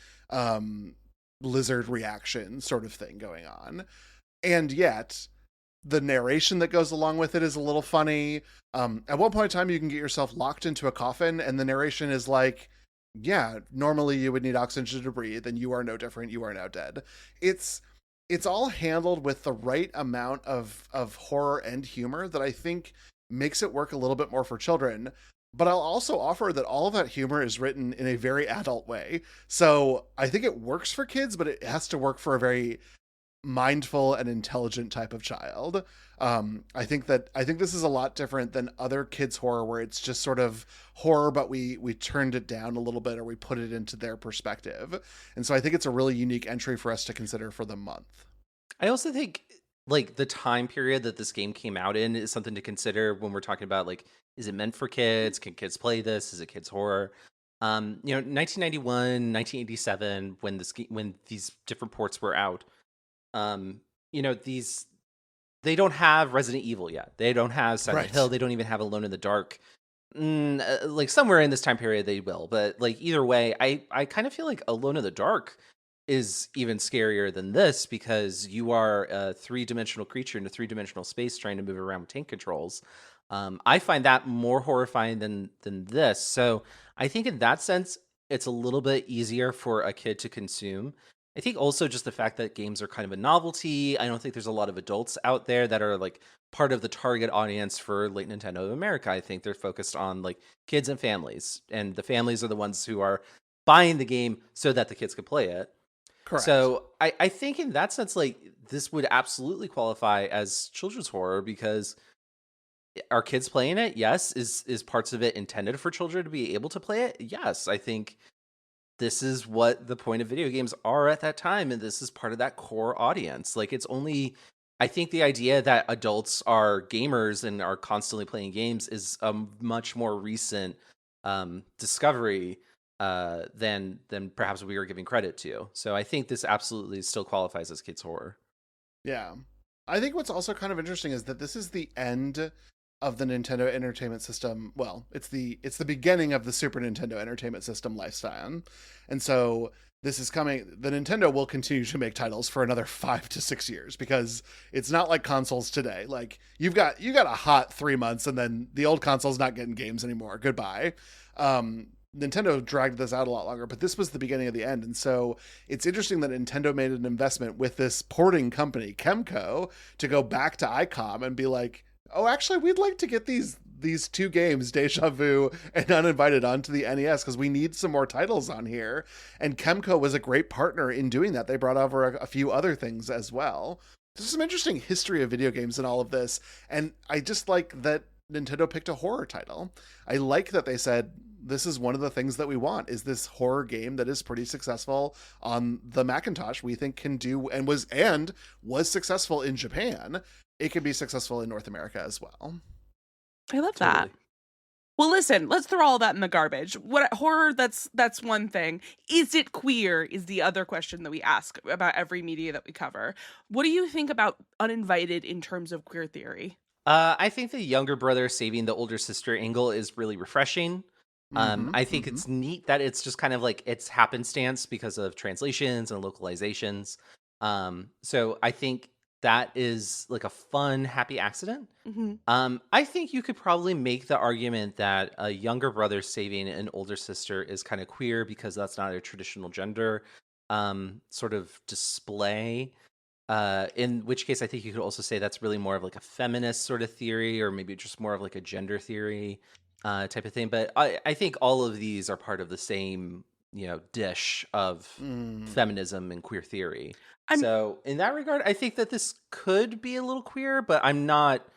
lizard reaction sort of thing going on. And yet the narration that goes along with it is a little funny. At one point in time, you can get yourself locked into a coffin, and the narration is like, yeah, normally you would need oxygen to breathe, and you are no different. You are now dead. It's all handled with the right amount of horror and humor that I think makes it work a little bit more for children. But I'll also offer that all of that humor is written in a very adult way. So I think it works for kids, but it has to work for a very mindful and intelligent type of child. I think this is a lot different than other kids horror, where it's just sort of horror, but we turned it down a little bit, or we put it into their perspective. And so I think it's a really unique entry for us to consider for the month. I also think like the time period that this game came out in is something to consider when we're talking about like, is it meant for kids? Can kids play this? Is it kids horror? 1991, 1987, when these different ports were out, these they don't have Resident Evil yet. They don't have Silent Hill. They don't even have Alone in the Dark. Like somewhere in this time period they will, but like either way, I kind of feel like Alone in the Dark is even scarier than this, because you are a three-dimensional creature in a three-dimensional space trying to move around with tank controls. I find that more horrifying than this. So I think in that sense, it's a little bit easier for a kid to consume. I think also just the fact that games are kind of a novelty. I don't think there's a lot of adults out there that are like part of the target audience for Late Nintendo of America. I think they're focused on like kids and families, and the families are the ones who are buying the game so that the kids could play it. Correct. So I think in that sense, like this would absolutely qualify as children's horror, because are kids playing it? Yes. Is parts of it intended for children to be able to play it? Yes. I think this is what the point of video games are at that time, and this is part of that core audience. Like it's only, I think the idea that adults are gamers and are constantly playing games is a much more recent discovery than perhaps we were giving credit to. So I think this absolutely still qualifies as kids horror. Yeah. I think what's also kind of interesting is that this is the end of the Nintendo Entertainment System. Well, it's the beginning of the Super Nintendo Entertainment System lifespan. And so this is coming, the Nintendo will continue to make titles for another 5 to 6 years, because it's not like consoles today. Like you got a hot 3 months and then the old console's not getting games anymore. Goodbye. Nintendo dragged this out a lot longer, but this was the beginning of the end. And so it's interesting that Nintendo made an investment with this porting company, Kemco, to go back to ICOM and be like, oh, actually, we'd like to get these two games, Deja Vu and Uninvited, onto the NES, because we need some more titles on here. And Kemco was a great partner in doing that. They brought over a few other things as well. There's some interesting history of video games in all of this. And I just like that Nintendo picked a horror title. I like that they said, this is one of the things that we want, is this horror game that is pretty successful on the Macintosh. We think can do, and was successful in Japan. It can be successful in North America as well. I love that. Well, listen, let's throw all that in the garbage. What horror, that's one thing. Is it queer is the other question that we ask about every media that we cover. What do you think about Uninvited in terms of queer theory? I think the younger brother saving the older sister angle is really refreshing. I think it's neat that it's just kind of like it's happenstance because of translations and localizations. So I think that is like a fun, happy accident. I think you could probably make the argument that a younger brother saving an older sister is kind of queer, because that's not a traditional gender sort of display. In which case, I think you could also say that's really more of like a feminist sort of theory, or maybe just more of like a gender theory type of thing. But I think all of these are part of the same, dish of feminism and queer theory. So in that regard, I think that this could be a little queer, but I'm not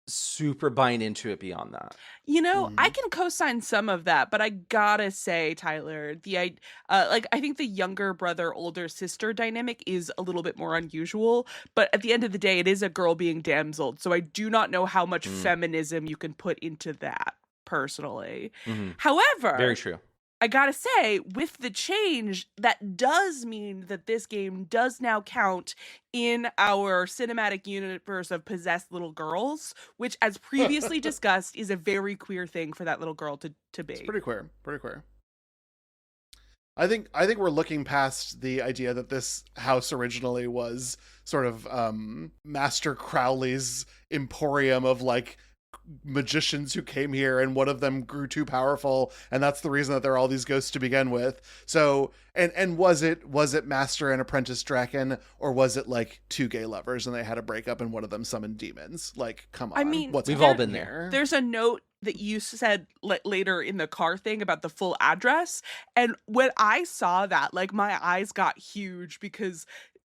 super buying into it beyond that. I can co-sign some of that, but I gotta say, Tyler, I think the younger brother, older sister dynamic is a little bit more unusual, but at the end of the day, it is a girl being damseled, so I do not know how much feminism you can put into that, personally. However, very true. I gotta say, with the change, that does mean that this game does now count in our cinematic universe of possessed little girls, which, as previously discussed, is a very queer thing for that little girl to be. It's pretty queer. Pretty queer. I think we're looking past the idea that this house originally was sort of Master Crowley's emporium of like magicians who came here, and one of them grew too powerful, and that's the reason that there are all these ghosts to begin with. So and was it Master and Apprentice Draken, or was it like two gay lovers and they had a breakup and one of them summoned demons? Like, come on. I mean, we've all been there. There's a note that you said later in the car thing about the full address, and when I saw that, like, my eyes got huge, because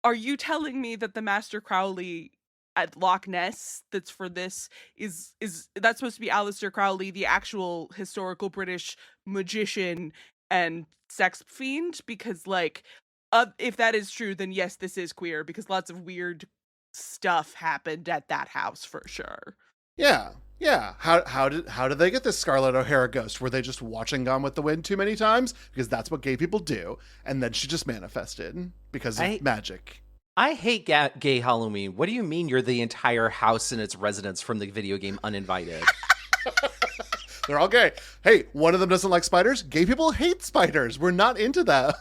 are you telling me that the Master Crowley at Loch Ness that's for this is that's supposed to be Aleister Crowley, the actual historical British magician and sex fiend? Because like, if that is true, then yes, this is queer because lots of weird stuff happened at that house for sure. Yeah. Yeah. How did they get this Scarlett O'Hara ghost? Were they just watching Gone with the Wind too many times? Because that's what gay people do. And then she just manifested because of magic. I hate gay Halloween. What do you mean you're the entire house and its residents from the video game Uninvited? They're all gay. Hey, one of them doesn't like spiders. Gay people hate spiders. We're not into that.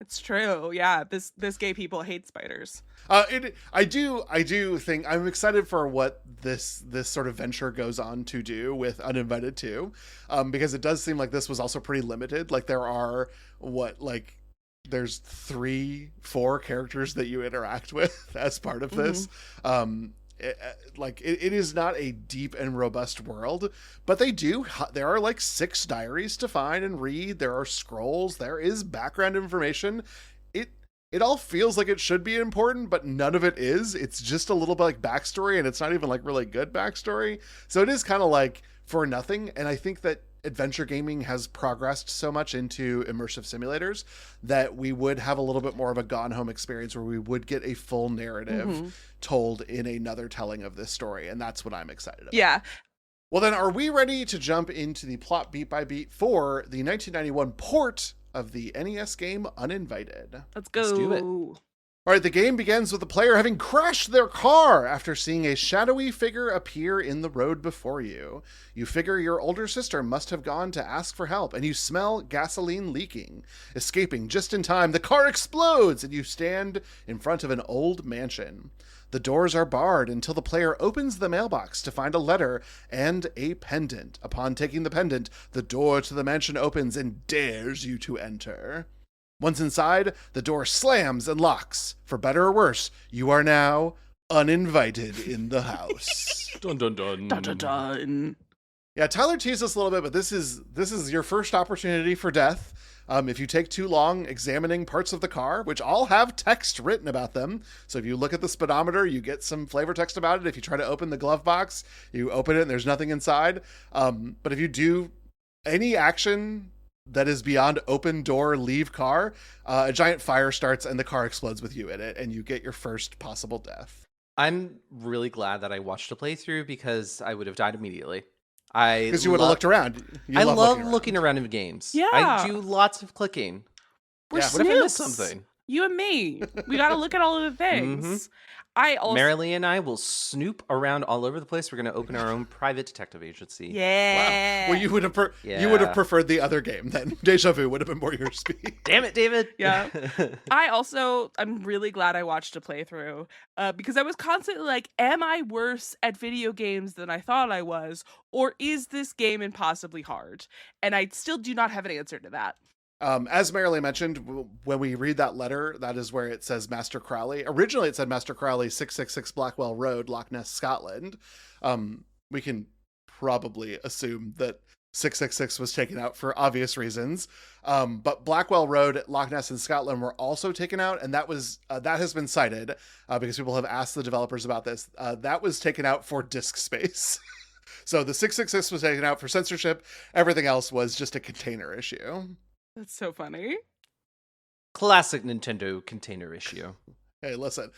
It's true. Yeah, this gay people hate spiders. I do think I'm excited for what this sort of venture goes on to do with Uninvited 2, because it does seem like this was also pretty limited. Like there are there's 3-4 characters that you interact with as part of this. It is not a deep and robust world, but there are like 6 diaries to find and read. There are scrolls. There is background information. It all feels like it should be important, but none of it is. It's just a little bit like backstory, and it's not even like really good backstory. So it is kind of like for nothing. And I think that adventure gaming has progressed so much into immersive simulators that we would have a little bit more of a gone home experience where we would get a full narrative told in another telling of this story. And that's what I'm excited about. Yeah. Well, then are we ready to jump into the plot beat by beat for the 1991 port of the NES game Uninvited? Let's go. Let's do it. All right, the game begins with the player having crashed their car after seeing a shadowy figure appear in the road before you. You figure your older sister must have gone to ask for help, and you smell gasoline leaking. Escaping just in time, the car explodes, and you stand in front of an old mansion. The doors are barred until the player opens the mailbox to find a letter and a pendant. Upon taking the pendant, the door to the mansion opens and dares you to enter. Once inside, the door slams and locks. For better or worse, you are now uninvited in the house. Dun dun dun. Dun, dun, dun. Yeah, Tyler teased us a little bit, but this is your first opportunity for death. If you take too long examining parts of the car, which all have text written about them. So if you look at the speedometer, you get some flavor text about it. If you try to open the glove box, you open it and there's nothing inside. But if you do any action that is beyond open door, leave car, a giant fire starts and the car explodes with you in it, and you get your first possible death. I'm really glad that I watched a playthrough because I would have died immediately. Because you would have looked around. I love looking around in games. Yeah. I do lots of clicking. We're What if I missed snoops. something? You and me. We got to look at all of the things. I also. Marilee and I will snoop around all over the place. We're going to open our own private detective agency. Yeah. Wow. Well, you would have preferred the other game then. Deja Vu would have been more your speed. Damn it, David. Yeah. I'm really glad I watched a playthrough because I was constantly like, am I worse at video games than I thought I was? Or is this game impossibly hard? And I still do not have an answer to that. As Marilee mentioned, when we read that letter, that is where it says Master Crowley. Originally, it said Master Crowley, 666 Blackwell Road, Loch Ness, Scotland. We can probably assume that 666 was taken out for obvious reasons. But Blackwell Road, Loch Ness, and Scotland were also taken out, and that has been cited because people have asked the developers about this. That was taken out for disk space. So the 666 was taken out for censorship. Everything else was just a container issue. That's so funny. Classic Nintendo container issue. Hey, listen,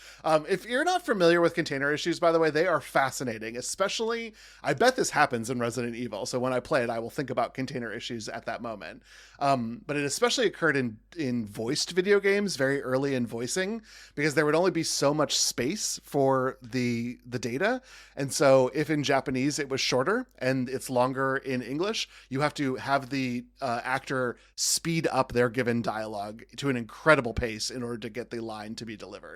if you're not familiar with container issues, by the way, they are fascinating, especially, I bet this happens in Resident Evil. So when I play it, I will think about container issues at that moment. But it especially occurred in voiced video games very early in voicing, because there would only be so much space for the data. And so if in Japanese it was shorter and it's longer in English, you have to have the actor speed up their given dialogue to an incredible pace in order to get the line to be delivered.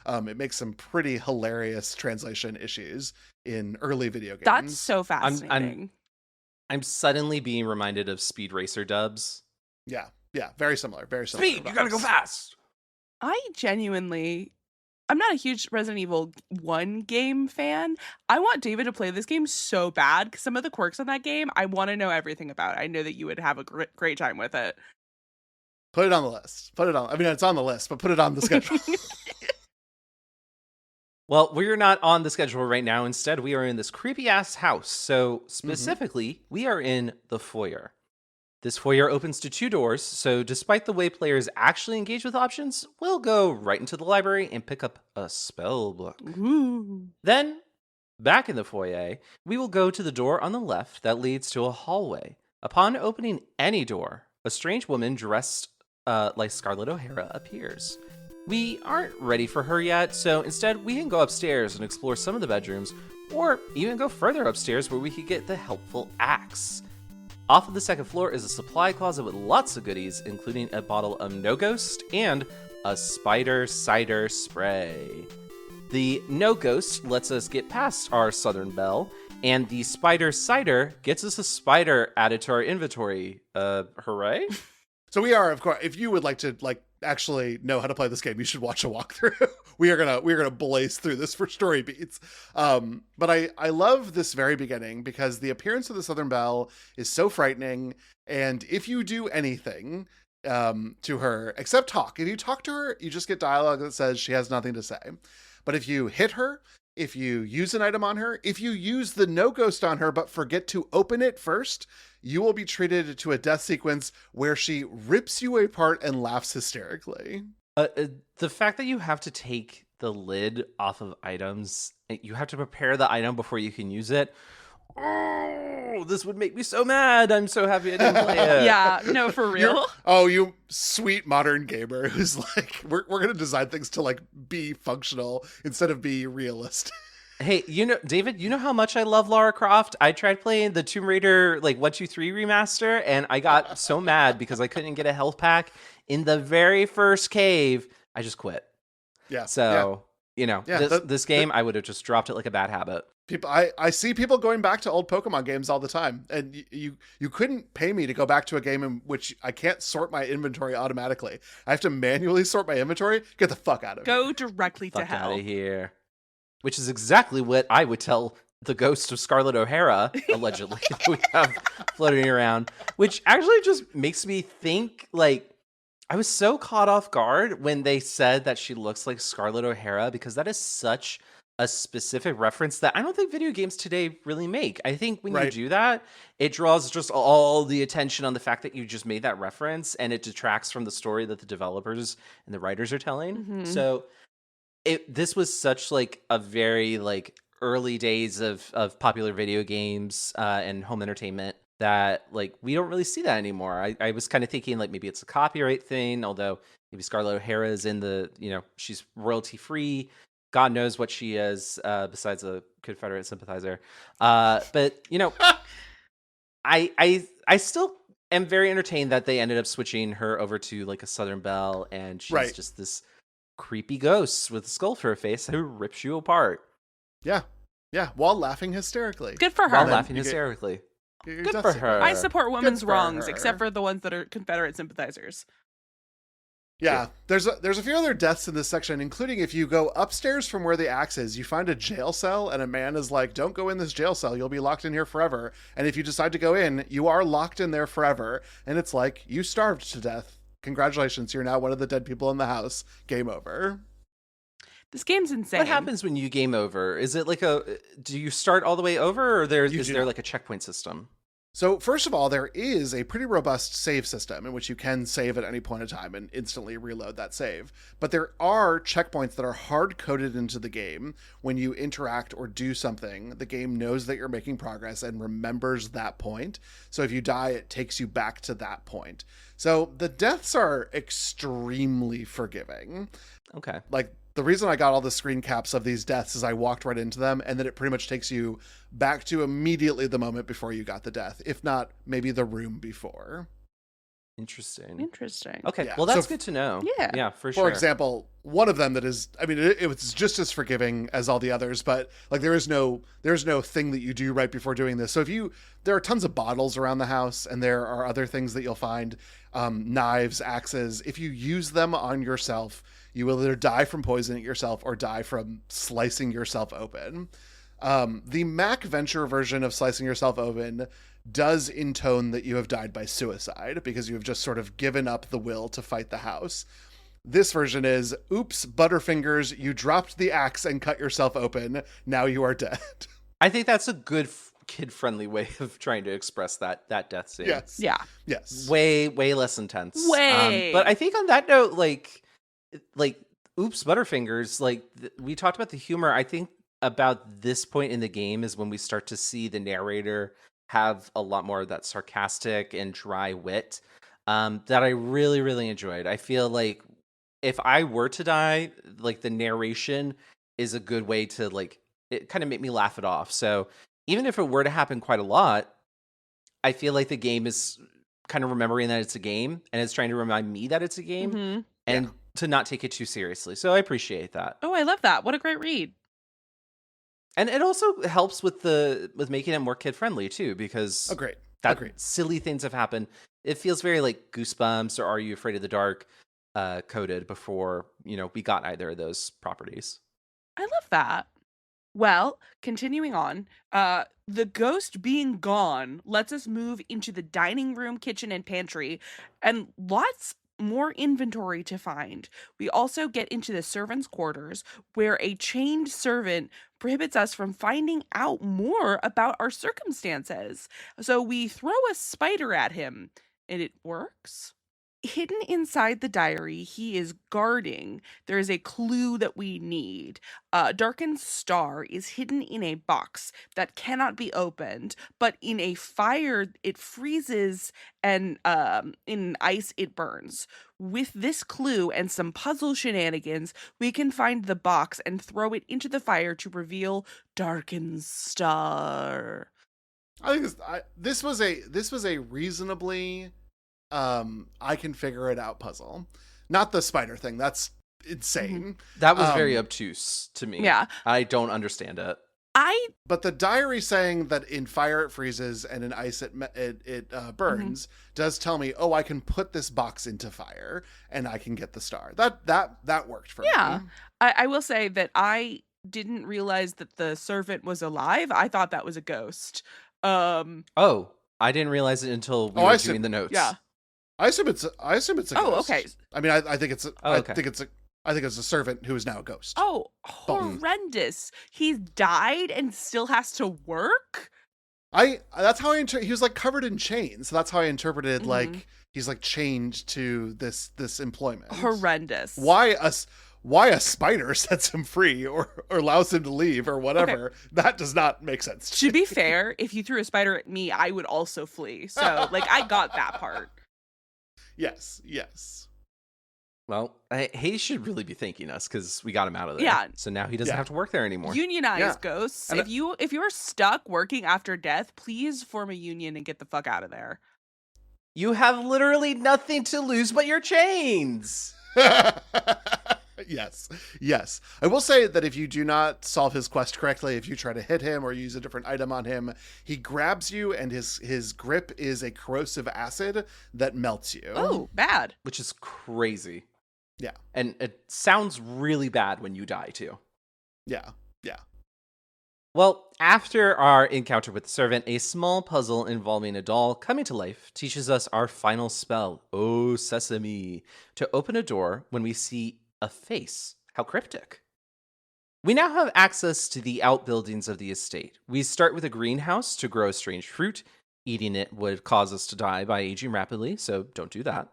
It makes some pretty hilarious translation issues in early video games. That's so fascinating. I'm suddenly being reminded of Speed Racer dubs. Yeah, very similar. Speed, you gotta go fast. I'm not a huge Resident Evil 1 game fan. I want David to play this game so bad because some of the quirks on that game, I want to know everything about. I know that you would have a great time with it. Put it on the list. It's on the list, but put it on the schedule. Well, we're not on the schedule right now. Instead, we are in this creepy-ass house. So, specifically, we are in the foyer. This foyer opens to 2 doors, so despite the way players actually engage with options, we'll go right into the library and pick up a spell book. Ooh. Then, back in the foyer, we will go to the door on the left that leads to a hallway. Upon opening any door, a strange woman dressed like Scarlett O'Hara appears. We aren't ready for her yet, so instead we can go upstairs and explore some of the bedrooms, or even go further upstairs where we could get the helpful axe. Off of the 2nd floor is a supply closet with lots of goodies, including a bottle of No Ghost and a spider cider spray. The No Ghost lets us get past our Southern Belle, and the spider cider gets us a spider added to our inventory. Hooray? So we are, of course, if you would like to actually know how to play this game, you should watch a walkthrough. we're gonna blaze through this for story beats. But I love this very beginning because the appearance of the Southern Belle is so frightening, and if you do anything to her except talk, if you talk to her, you just get dialogue that says she has nothing to say. But if you hit her, if you use an item on her, if you use the No Ghost on her but forget to open it first, you will be treated to a death sequence where she rips you apart and laughs hysterically. The fact that you have to take the lid off of items, you have to prepare the item before you can use it. Oh, this would make me so mad. I'm so happy I didn't play it. Yeah, no, for real. You sweet modern gamer who's like, we're going to design things to be functional instead of be realistic. Hey, David, you know how much I love Lara Croft? I tried playing the Tomb Raider 1, 2, 3 remaster, and I got so mad because I couldn't get a health pack in the very first cave. I just quit. Yeah. So, this game, I would have just dropped it like a bad habit. People, I see people going back to old Pokemon games all the time, and you couldn't pay me to go back to a game in which I can't sort my inventory automatically. I have to manually sort my inventory. Get the fuck out of here. Go directly to hell. Out of here. Which is exactly what I would tell the ghost of Scarlett O'Hara, allegedly, that we have floating around. Which actually just makes me think, I was so caught off guard when they said that she looks like Scarlett O'Hara, because that is such a specific reference that I don't think video games today really make. I think when you do that, it draws just all the attention on the fact that you just made that reference, and it detracts from the story that the developers and the writers are telling. Mm-hmm. So this was such a very early days of popular video games and home entertainment that we don't really see that anymore. I was kind of thinking maybe it's a copyright thing, although maybe Scarlett O'Hara is in the, she's royalty free. God knows what she is besides a Confederate sympathizer. But I still am very entertained that they ended up switching her over to a Southern Belle, and she's just this creepy ghost with a skull for a face who rips you apart. Yeah, while laughing hysterically. Good for her. While laughing hysterically. Good for her. I support women's wrongs, except for the ones that are Confederate sympathizers. Yeah, there's a few other deaths in this section, including if you go upstairs from where the axe is, you find a jail cell, and a man is like, don't go in this jail cell, you'll be locked in here forever. And if you decide to go in, you are locked in there forever. And it's like, you starved to death. Congratulations, you're now one of the dead people in the house. Game over. This game's insane. What happens when you game over? Is it do you start all the way over, or is there a checkpoint system? So first of all, there is a pretty robust save system in which you can save at any point in time and instantly reload that save. But there are checkpoints that are hard-coded into the game. When you interact or do something, the game knows that you're making progress and remembers that point. So if you die, it takes you back to that point. So the deaths are extremely forgiving. Okay. The reason I got all the screen caps of these deaths is I walked right into them, and then it pretty much takes you back to immediately the moment before you got the death, if not maybe the room before. Interesting. Okay, yeah. Well, that's good to know. Yeah, for sure. For example, one of them that is, it was just as forgiving as all the others, but there's no thing that you do right before doing this. So there are tons of bottles around the house, and there are other things that you'll find, knives, axes. If you use them on yourself, you will either die from poisoning yourself or die from slicing yourself open. The Mac Venture version of slicing yourself open does intone that you have died by suicide because you have just sort of given up the will to fight the house. This version is, oops, Butterfingers, you dropped the axe and cut yourself open. Now you are dead. I think that's a good kid-friendly way of trying to express that death scene. Yes. Yeah. Yes. Way less intense. Way. But I think on that note, like oops, Butterfingers, like we talked about the humor. I think about this point in the game is when we start to see the narrator have a lot more of that sarcastic and dry wit that I really enjoyed. I feel like if I were to die, like the narration is a good way to like it kind of make me laugh it off. So even if it were to happen quite a lot, I feel like the game is kind of remembering that it's a game and it's trying to remind me that it's a game and to not take it too seriously. So I appreciate that. Oh, I love that. What a great read. And it also helps with making it more kid friendly too, because silly things have happened. It feels very like Goosebumps or Are You Afraid of the Dark coded before, we got either of those properties. I love that. Well, continuing on, the ghost being gone lets us move into the dining room, kitchen, and pantry, and lots more inventory to find. We also get into the servants' quarters, where a chained servant prohibits us from finding out more about our circumstances. So we throw a spider at him, and it works. Hidden inside the diary he is guarding, there is a clue that we need. Darkened Star is hidden in a box that cannot be opened, but in a fire it freezes, and in ice it burns. With this clue and some puzzle shenanigans, we can find the box and throw it into the fire to reveal Darkened Star. I think this was a reasonably I can figure it out puzzle. Not the spider thing. That's insane. That was very obtuse to me. Yeah. I don't understand it. But the diary saying that in fire it freezes and in ice it burns does tell me, I can put this box into fire and I can get the star. That worked for me. Yeah. I will say that I didn't realize that the servant was alive. I thought that was a ghost. I didn't realize it until we were doing the notes. Yeah. I assume it's a ghost. Okay. I mean, I think it's okay. I think it's a servant who is now a ghost. Oh, horrendous. He's died and still has to work? That's how he was like covered in chains. So that's how I interpreted like he's like chained to this employment. Horrendous. Why a spider sets him free or allows him to leave or whatever? Okay. That does not make sense. To be fair, if you threw a spider at me, I would also flee. So like I got that part. Yes. Well, he should really be thanking us because we got him out of there. Yeah. So now he doesn't have to work there anymore. Unionize, ghosts. And if you're stuck working after death, please form a union and get the fuck out of there. You have literally nothing to lose but your chains. Yes. I will say that if you do not solve his quest correctly, if you try to hit him or use a different item on him, he grabs you and his grip is a corrosive acid that melts you. Oh, bad. Which is crazy. Yeah. And it sounds really bad when you die too. Yeah. Well, after our encounter with the servant, a small puzzle involving a doll coming to life teaches us our final spell, Oh Sesame, to open a door when we see a face. How cryptic. We now have access to the outbuildings of the estate. We start with a greenhouse to grow strange fruit. Eating it would cause us to die by aging rapidly, so don't do that.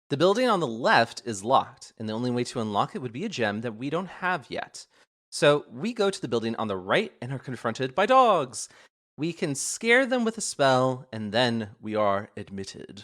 The building on the left is locked, and the only way to unlock it would be a gem that we don't have yet. So we go to the building on the right and are confronted by dogs. We can scare them with a spell, and then we are admitted.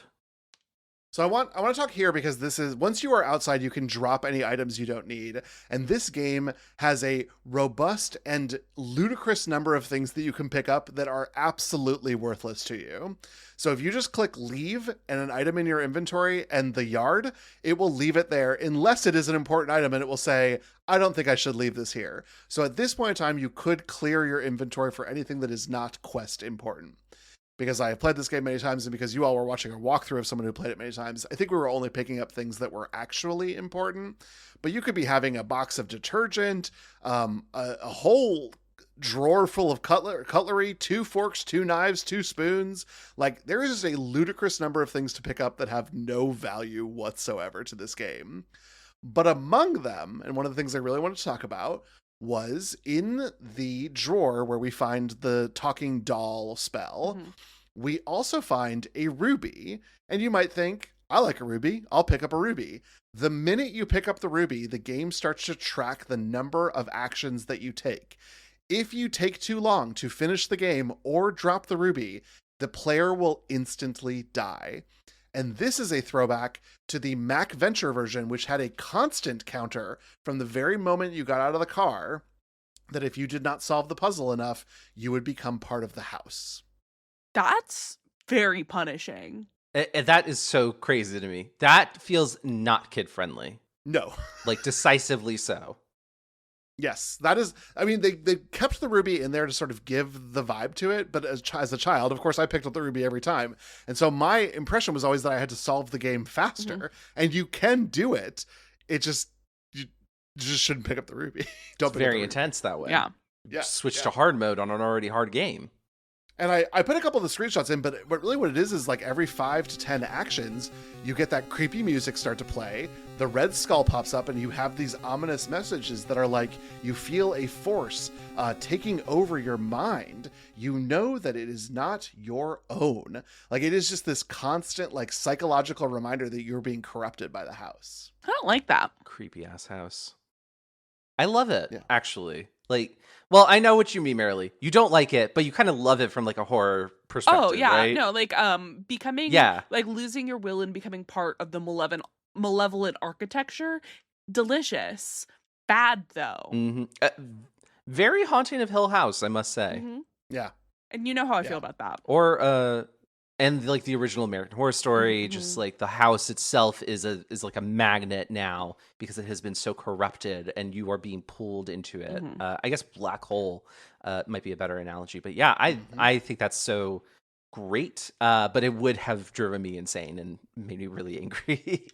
So I want to talk here because this is, once you are outside, you can drop any items you don't need. And this game has a robust and ludicrous number of things that you can pick up that are absolutely worthless to you. So if you just click leave and an item in your inventory and the yard, it will leave it there unless it is an important item and it will say, I don't think I should leave this here. So at this point in time, you could clear your inventory for anything that is not quest important. Because I have played this game many times and because you all were watching a walkthrough of someone who played it many times, I think we were only picking up things that were actually important. But you could be having a box of detergent, a whole drawer full of cutlery, 2 forks, 2 knives, 2 spoons. Like, there is just a ludicrous number of things to pick up that have no value whatsoever to this game. But among them, and one of the things I really wanted to talk about, was in the drawer where we find the talking doll spell, we also find a ruby. And you might think, I like a ruby, I'll pick up a ruby. The minute you pick up the ruby, the game starts to track the number of actions that you take. If you take too long to finish the game or drop the ruby, the player will instantly die. And this is a throwback to the Mac Venture version, which had a constant counter from the very moment you got out of the car, that if you did not solve the puzzle enough, you would become part of the house. That's very punishing. That is so crazy to me. That feels not kid-friendly. No. Like, decisively so. Yes, that is, I mean, they kept the ruby in there to sort of give the vibe to it, but as a child, of course, I picked up the ruby every time. And so my impression was always that I had to solve the game faster, and you can do it. It just, you just shouldn't pick up the ruby. Don't It's pick up very the ruby. intense that way. Yeah. Switch to hard mode on an already hard game. And I put a couple of the screenshots in, but really what it is like every 5 to 10 actions, you get that creepy music start to play, the red skull pops up, and you have these ominous messages that are like, you feel a force taking over your mind. You know that it is not your own. Like, it is just this constant, like, psychological reminder that you're being corrupted by the house. I don't like that. Creepy ass house. I love it, Yeah. actually. Like, well, I know what you mean, Marilee. You don't like it, but you kind of love it from like a horror perspective. Oh yeah, right? no, like becoming like losing your will and becoming part of the malevolent architecture. Delicious. Bad though. Mm-hmm. Very Haunting of Hill House, I must say. Mm-hmm. Yeah. And you know how I feel about that. Or and like the original American Horror Story, just like the house itself is like a magnet now because it has been so corrupted and you are being pulled into it. I guess black hole might be a better analogy, but yeah, I think that's so great. But it would have driven me insane and made me really angry.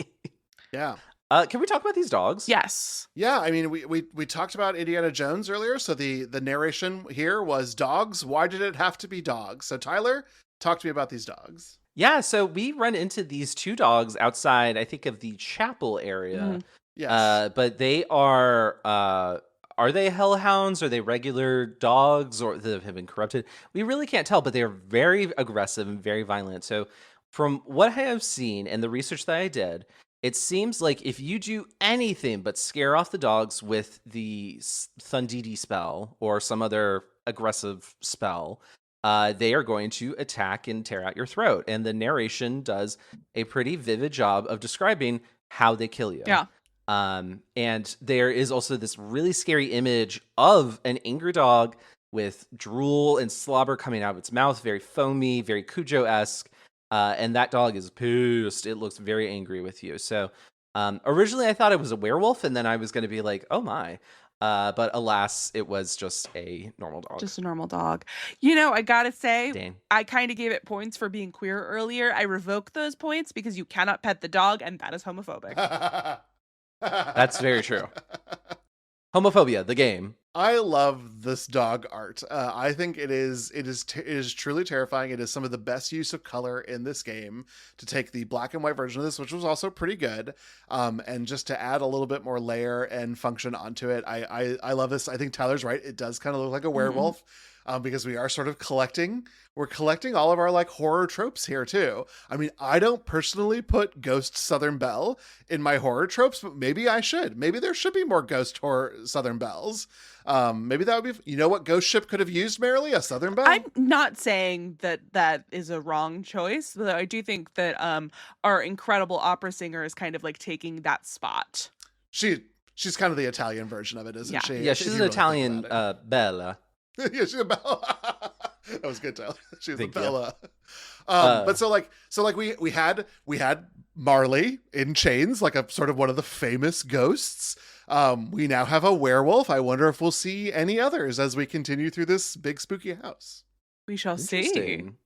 Yeah. Can we talk about these dogs? Yes. Yeah, I mean, we talked about Indiana Jones earlier, so the narration here was dogs. Why did it have to be dogs? So Tyler, talk to me about these dogs. Yeah, so we run into these two dogs outside, I think, of the chapel area. Yes. But they are they hellhounds? Are they regular dogs or that have been corrupted? We really can't tell, but they are very aggressive and very violent. So from what I have seen and the research that I did, it seems like if you do anything but scare off the dogs with the Thundidi spell or some other aggressive spell, they are going to attack and tear out your throat. And the narration does a pretty vivid job of describing how they kill you. Yeah. And there is also this really scary image of an angry dog with drool and slobber coming out of its mouth, very foamy, very Cujo-esque. And that dog is pissed. It looks very angry with you. So originally I thought it was a werewolf, and then I was going to be like, oh my. But alas, it was just a normal dog. Just a normal dog. You know, I gotta say, Dang. I kind of gave it points for being queer earlier. I revoked those points because you cannot pet the dog, and that is homophobic. That's very true. Homophobia, the game. I love this dog art. I think it is truly terrifying. It is some of the best use of color in this game to take the black and white version of this, which was also pretty good, and just to add a little bit more layer and function onto it. I love this. I think Tyler's right. It does kind of look like a werewolf. Because we are sort of collecting all of our like horror tropes here too. I mean, I don't personally put Ghost Southern Belle in my horror tropes, but maybe I should. Maybe there should be more Ghost Horror Southern Belles. Maybe that would be, you know what Ghost Ship could have used, Marilee? A Southern Belle? I'm not saying that is a wrong choice, though I do think that our incredible opera singer is kind of like taking that spot. She's kind of the Italian version of it, isn't she? Yeah, she's an Italian Bella. Yeah, she's a Bella. That was good, Tyler. She's a Thank you. Bella. But so we had Marley in chains, like a sort of one of the famous ghosts. We now have a werewolf. I wonder if we'll see any others as we continue through this big spooky house. We shall see. Interesting.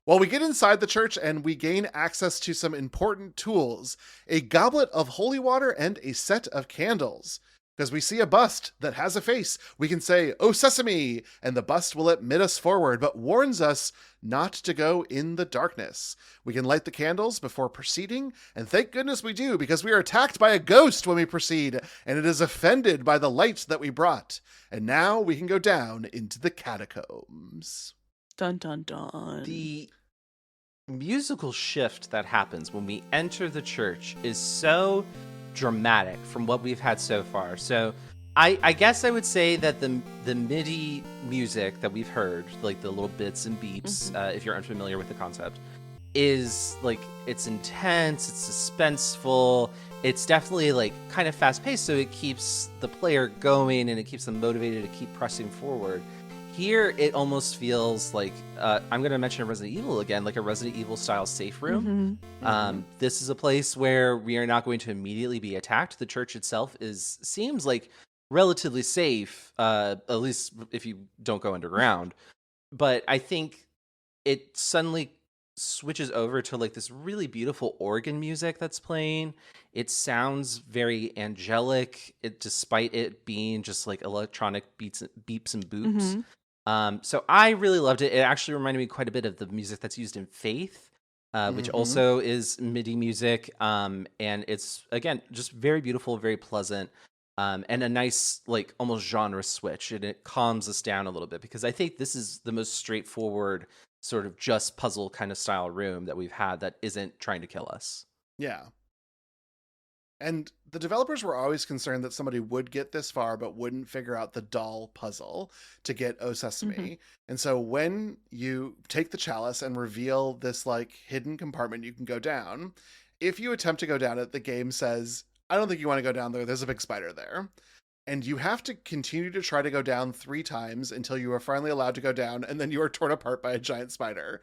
Well, we get inside the church and we gain access to some important tools: a goblet of holy water and a set of candles. Because we see a bust that has a face. We can say, "Oh, Sesame," and the bust will admit us forward, but warns us not to go in the darkness. We can light the candles before proceeding, and thank goodness we do, because we are attacked by a ghost when we proceed, and it is offended by the light that we brought. And now we can go down into the catacombs. Dun, dun, dun. The musical shift that happens when we enter the church is so dramatic from what we've had so far. So I guess I would say that the MIDI music that we've heard, like the little bits and beeps, if you're unfamiliar with the concept, is like, it's intense, it's suspenseful, it's definitely like kind of fast paced, so it keeps the player going and it keeps them motivated to keep pressing forward. Here, it almost feels like, I'm going to mention Resident Evil again, like a Resident Evil style safe room. This is a place where we are not going to immediately be attacked. The church itself seems like relatively safe, at least if you don't go underground. But I think it suddenly switches over to like this really beautiful organ music that's playing. It sounds very angelic, despite it being just like electronic beeps and boops. So I really loved it. It actually reminded me quite a bit of the music that's used in Faith, which also is MIDI music. And it's, again, just very beautiful, very pleasant, and a nice, like, almost genre switch. And it calms us down a little bit, because I think this is the most straightforward sort of just puzzle kind of style room that we've had that isn't trying to kill us. Yeah. And the developers were always concerned that somebody would get this far but wouldn't figure out the doll puzzle to get O Sesame. And so when you take the chalice and reveal this like hidden compartment you can go down, if you attempt to go down it, the game says, "I don't think you want to go down there. There's a big spider there." And you have to continue to try to go down 3 times until you are finally allowed to go down, and then you are torn apart by a giant spider.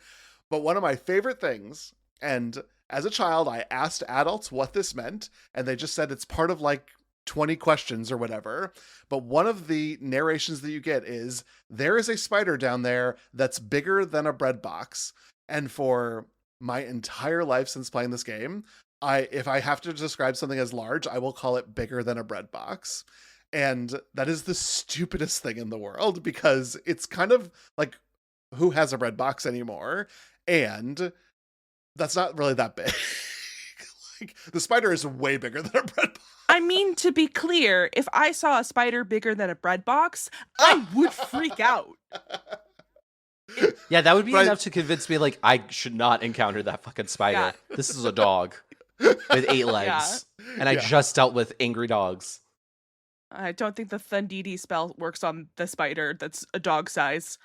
But one of my favorite things, and as a child, I asked adults what this meant, and they just said it's part of like 20 questions or whatever. But one of the narrations that you get is, there is a spider down there that's bigger than a bread box. And for my entire life since playing this game, if I have to describe something as large, I will call it bigger than a bread box. And that is the stupidest thing in the world, because it's kind of like, who has a bread box anymore? And that's not really that big. Like, the spider is way bigger than a bread box. I mean, to be clear, if I saw a spider bigger than a bread box, I would freak out. Yeah, that would be enough to convince me, like, I should not encounter that fucking spider. Yeah. This is a dog with 8 legs. Yeah. And I just dealt with angry dogs. I don't think the Thundidi spell works on the spider that's a dog size.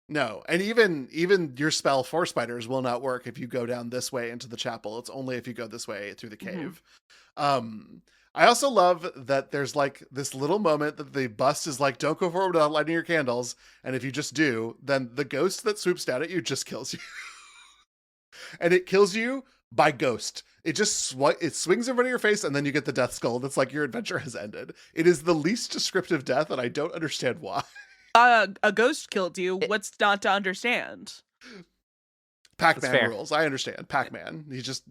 No, and even your spell for spiders will not work if you go down this way into the chapel. It's only if you go this way through the cave. I also love that there's like this little moment that the bust is like, don't go forward without lighting your candles. And if you just do, then the ghost that swoops down at you just kills you. And it kills you by ghost. It just it swings in front of your face, and then you get the death skull. That's like your adventure has ended. It is the least descriptive death, and I don't understand why. A ghost killed you. What's not to understand? Pac-Man rules. I understand. Pac-Man. He just...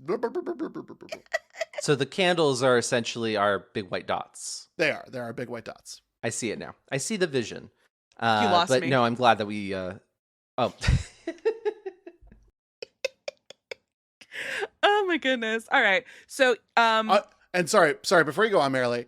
So the candles are essentially our big white dots. They are. They're our big white dots. I see it now. I see the vision. You lost but me. No, I'm glad that we... Oh. Oh my goodness. All right. So, and sorry, before you go on, Marilee,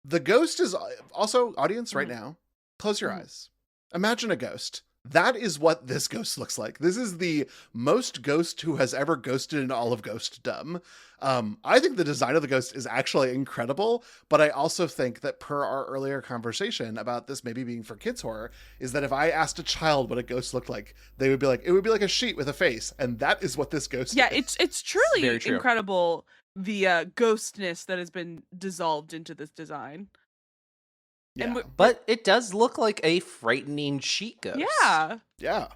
the ghost is also, audience right now, close your eyes. Imagine a ghost. That is what this ghost looks like. This is the most ghost who has ever ghosted in all of ghostdom. I think the design of the ghost is actually incredible, but I also think that, per our earlier conversation about this maybe being for kids horror, is that if I asked a child what a ghost looked like, they would be like, it would be like a sheet with a face, and that is what this ghost is. Yeah, it's truly incredible, the ghostness that has been dissolved into this design. Yeah. But it does look like a frightening sheet ghost. Yeah. Yeah.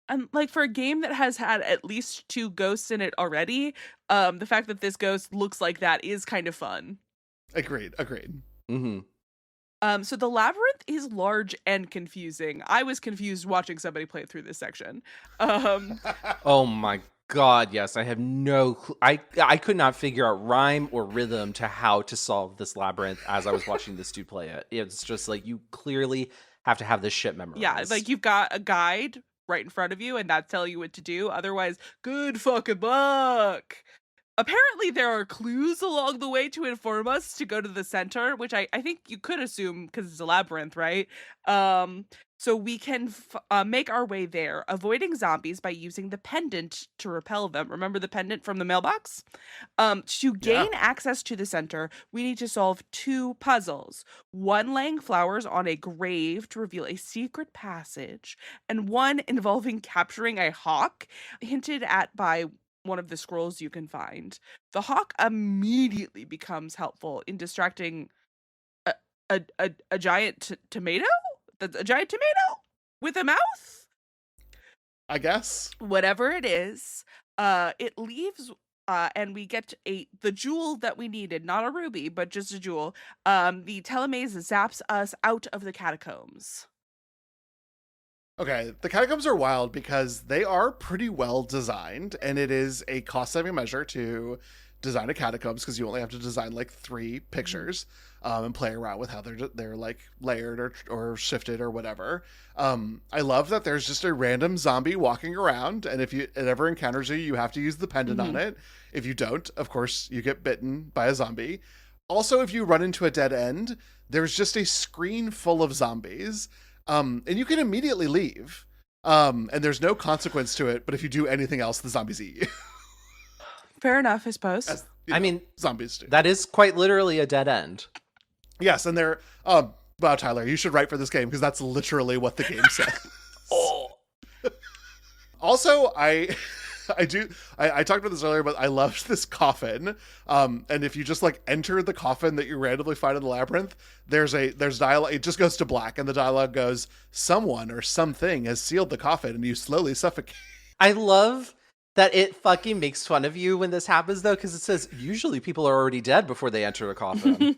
And like, for a game that has had at least 2 ghosts in it already, the fact that this ghost looks like that is kind of fun. Agreed. Mm-hmm. So the labyrinth is large and confusing. I was confused watching somebody play through this section. Oh my God, yes. I have no I could not figure out rhyme or rhythm to how to solve this labyrinth as I was watching this dude play it. It's just like, you clearly have to have this shit memorized. Yeah, like you've got a guide right in front of you and that's telling you what to do. Otherwise, good fucking luck. Apparently there are clues along the way to inform us to go to the center, which I think you could assume because it's a labyrinth, right? So we can make our way there, avoiding zombies by using the pendant to repel them. Remember the pendant from the mailbox? To gain access to the center, we need to solve 2 puzzles. One laying flowers on a grave to reveal a secret passage, and one involving capturing a hawk, hinted at by one of the scrolls you can find. The hawk immediately becomes helpful in distracting a giant tomato? That's a giant tomato with a mouth? I guess. Whatever it is, it leaves and we get the jewel that we needed, not a ruby, but just a jewel. The telemaze zaps us out of the catacombs. Okay, the catacombs are wild because they are pretty well designed, and it is a cost-saving measure to design a catacombs because you only have to design like 3 pictures and play around with how they're like layered or shifted or whatever. I love that there's just a random zombie walking around, and if it ever encounters you have to use the pendant on it. If you don't, of course, you get bitten by a zombie. Also, if you run into a dead end, there's just a screen full of zombies. And you can immediately leave. And there's no consequence to it, but if you do anything else, the zombies eat you. Fair enough, I suppose. As, I mean, zombies do. That is quite literally a dead end. Yes, and they're wow, Tyler, you should write for this game because that's literally what the game says. Also, I talked about this earlier, but I loved this coffin. And if you just like enter the coffin that you randomly find in the labyrinth, there's dialogue. It just goes to black, and the dialogue goes, "Someone or something has sealed the coffin, and you slowly suffocate." I love that it fucking makes fun of you when this happens, though, because it says usually people are already dead before they enter a coffin.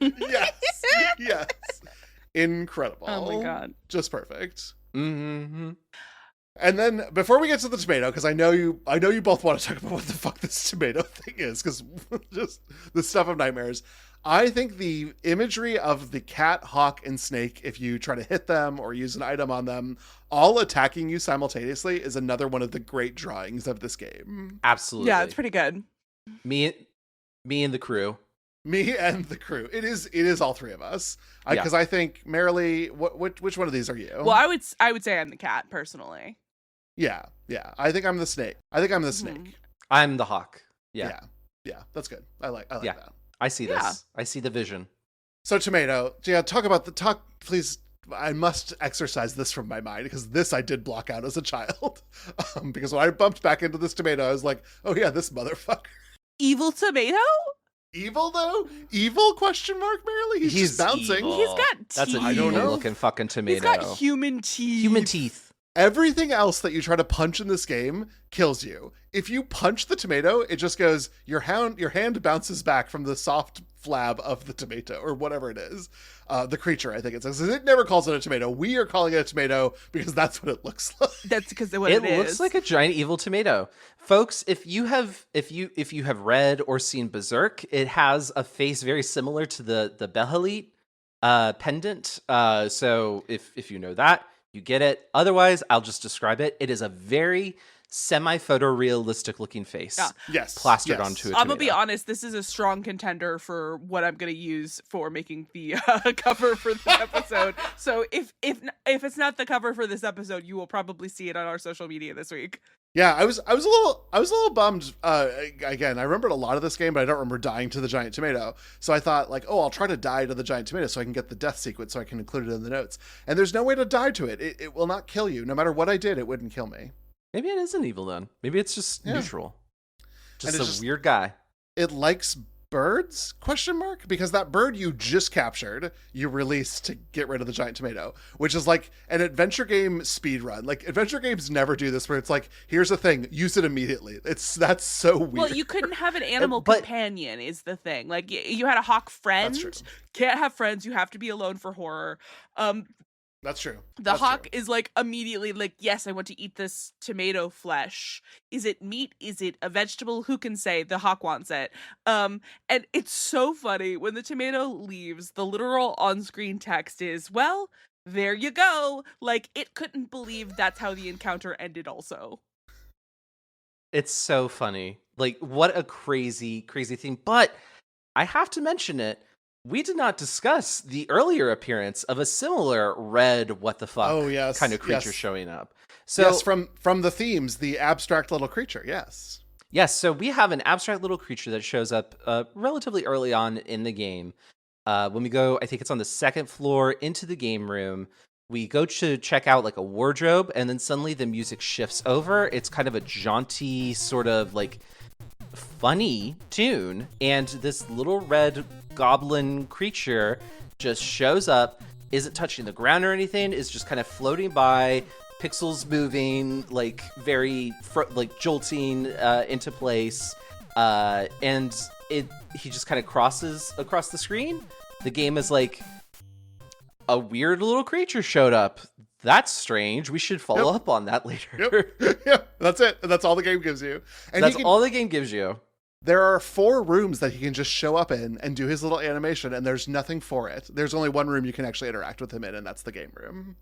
Yes, incredible. Oh my god, just perfect. Mm-hmm. And then before we get to the tomato, because I know you both want to talk about what the fuck this tomato thing is, because just the stuff of nightmares. I think the imagery of the cat, hawk, and snake, if you try to hit them or use an item on them, all attacking you simultaneously, is another one of the great drawings of this game. Absolutely. Yeah, it's pretty good. Me and the crew. Me and the crew. It is all 3 of us. Because I think, Marilee, which one of these are you? Well, I would say I'm the cat, personally. Yeah. I think I'm the snake. Snake. I'm the hawk. Yeah, that's good. I like that. I see this. I see the vision. So tomato, talk, please. I must exercise this from my mind because this I did block out as a child. Because when I bumped back into this tomato, I was like, oh yeah, this motherfucker. Evil tomato? Evil though? Evil question mark, Marilee? He's just bouncing. Evil. He's got teeth. That's an I don't evil know. looking fucking tomato. He's got human teeth. Human teeth. Everything else that you try to punch in this game kills you. If you punch the tomato, it just goes, your hand bounces back from the soft flab of the tomato, or whatever it is. The creature, I think it says. It never calls it a tomato. We are calling it a tomato because that's what it looks like. That's because of what it is. It looks like a giant evil tomato. Folks, if you have read or seen Berserk, it has a face very similar to the Behelit pendant. So if you know that, you get it. Otherwise, I'll just describe it. It is a very semi-photorealistic looking face. Yeah. Yes. Plastered onto a tomato. I'm gonna be honest, this is a strong contender for what I'm gonna use for making the cover for this episode. So if it's not the cover for this episode, you will probably see it on our social media this week. Yeah, I was a little bummed. Again, I remembered a lot of this game, but I don't remember dying to the giant tomato. So I thought, like, I'll try to die to the giant tomato so I can get the death sequence so I can include it in the notes. And there's no way to die to it. It will not kill you. No matter what I did, it wouldn't kill me. Maybe it isn't evil then. Maybe it's just neutral. Just a weird guy. It likes birds? Question mark? Because that bird you just captured, you released to get rid of the giant tomato, which is like an adventure game speed run. Like adventure games never do this, where it's like, here's a thing, use it immediately. That's so weird. Well, you couldn't have an animal companion is the thing. Like you had a hawk friend. That's true. Can't have friends. You have to be alone for horror. That's true. The hawk is like immediately like, yes, I want to eat this tomato flesh. Is it meat? Is it a vegetable? Who can say? The hawk wants it. And it's so funny when the tomato leaves, the literal on-screen text is, well, there you go. Like, it couldn't believe that's how the encounter ended also. It's so funny. Like, what a crazy, crazy thing. But I have to mention it. We did not discuss the earlier appearance of a similar red what the fuck kind of creature showing up. So yes, from the themes, the abstract little creature, yes. Yes, so we have an abstract little creature that shows up relatively early on in the game. When we go, I think it's on the second floor into the game room, we go to check out like a wardrobe, and then suddenly the music shifts over. It's kind of a jaunty, sort of like funny tune, and this little red goblin creature just shows up, isn't touching the ground or anything, is just kind of floating by, pixels moving, like very like jolting into place, and he just kind of crosses across the screen. The game is like, a weird little creature showed up. That's strange. We should follow up on that later. Yep. That's it. That's all the game gives you. And that's all the game gives you. There are 4 rooms that he can just show up in and do his little animation, and there's nothing for it. There's only one room you can actually interact with him in, and that's the game room.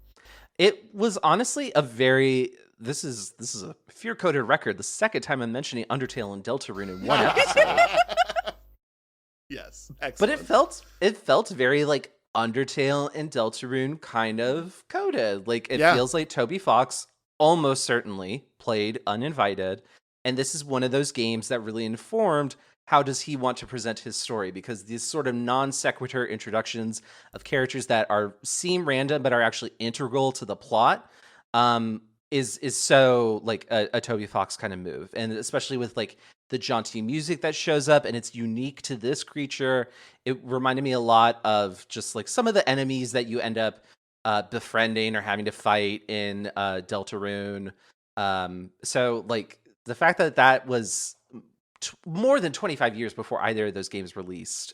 It was honestly a very... This is a fear-coded record. The second time I'm mentioning Undertale and Deltarune in one episode. Yes. Excellent. But it felt very like Undertale and Deltarune kind of coded. Like, it feels like Toby Fox almost certainly played Uninvited. And this is one of those games that really informed how does he want to present his story, because these sort of non sequitur introductions of characters that seem random but are actually integral to the plot is so like a Toby Fox kind of move. And especially with like the jaunty music that shows up, and it's unique to this creature. It reminded me a lot of just like some of the enemies that you end up befriending or having to fight in Deltarune. So like the fact that was more than 25 years before either of those games released,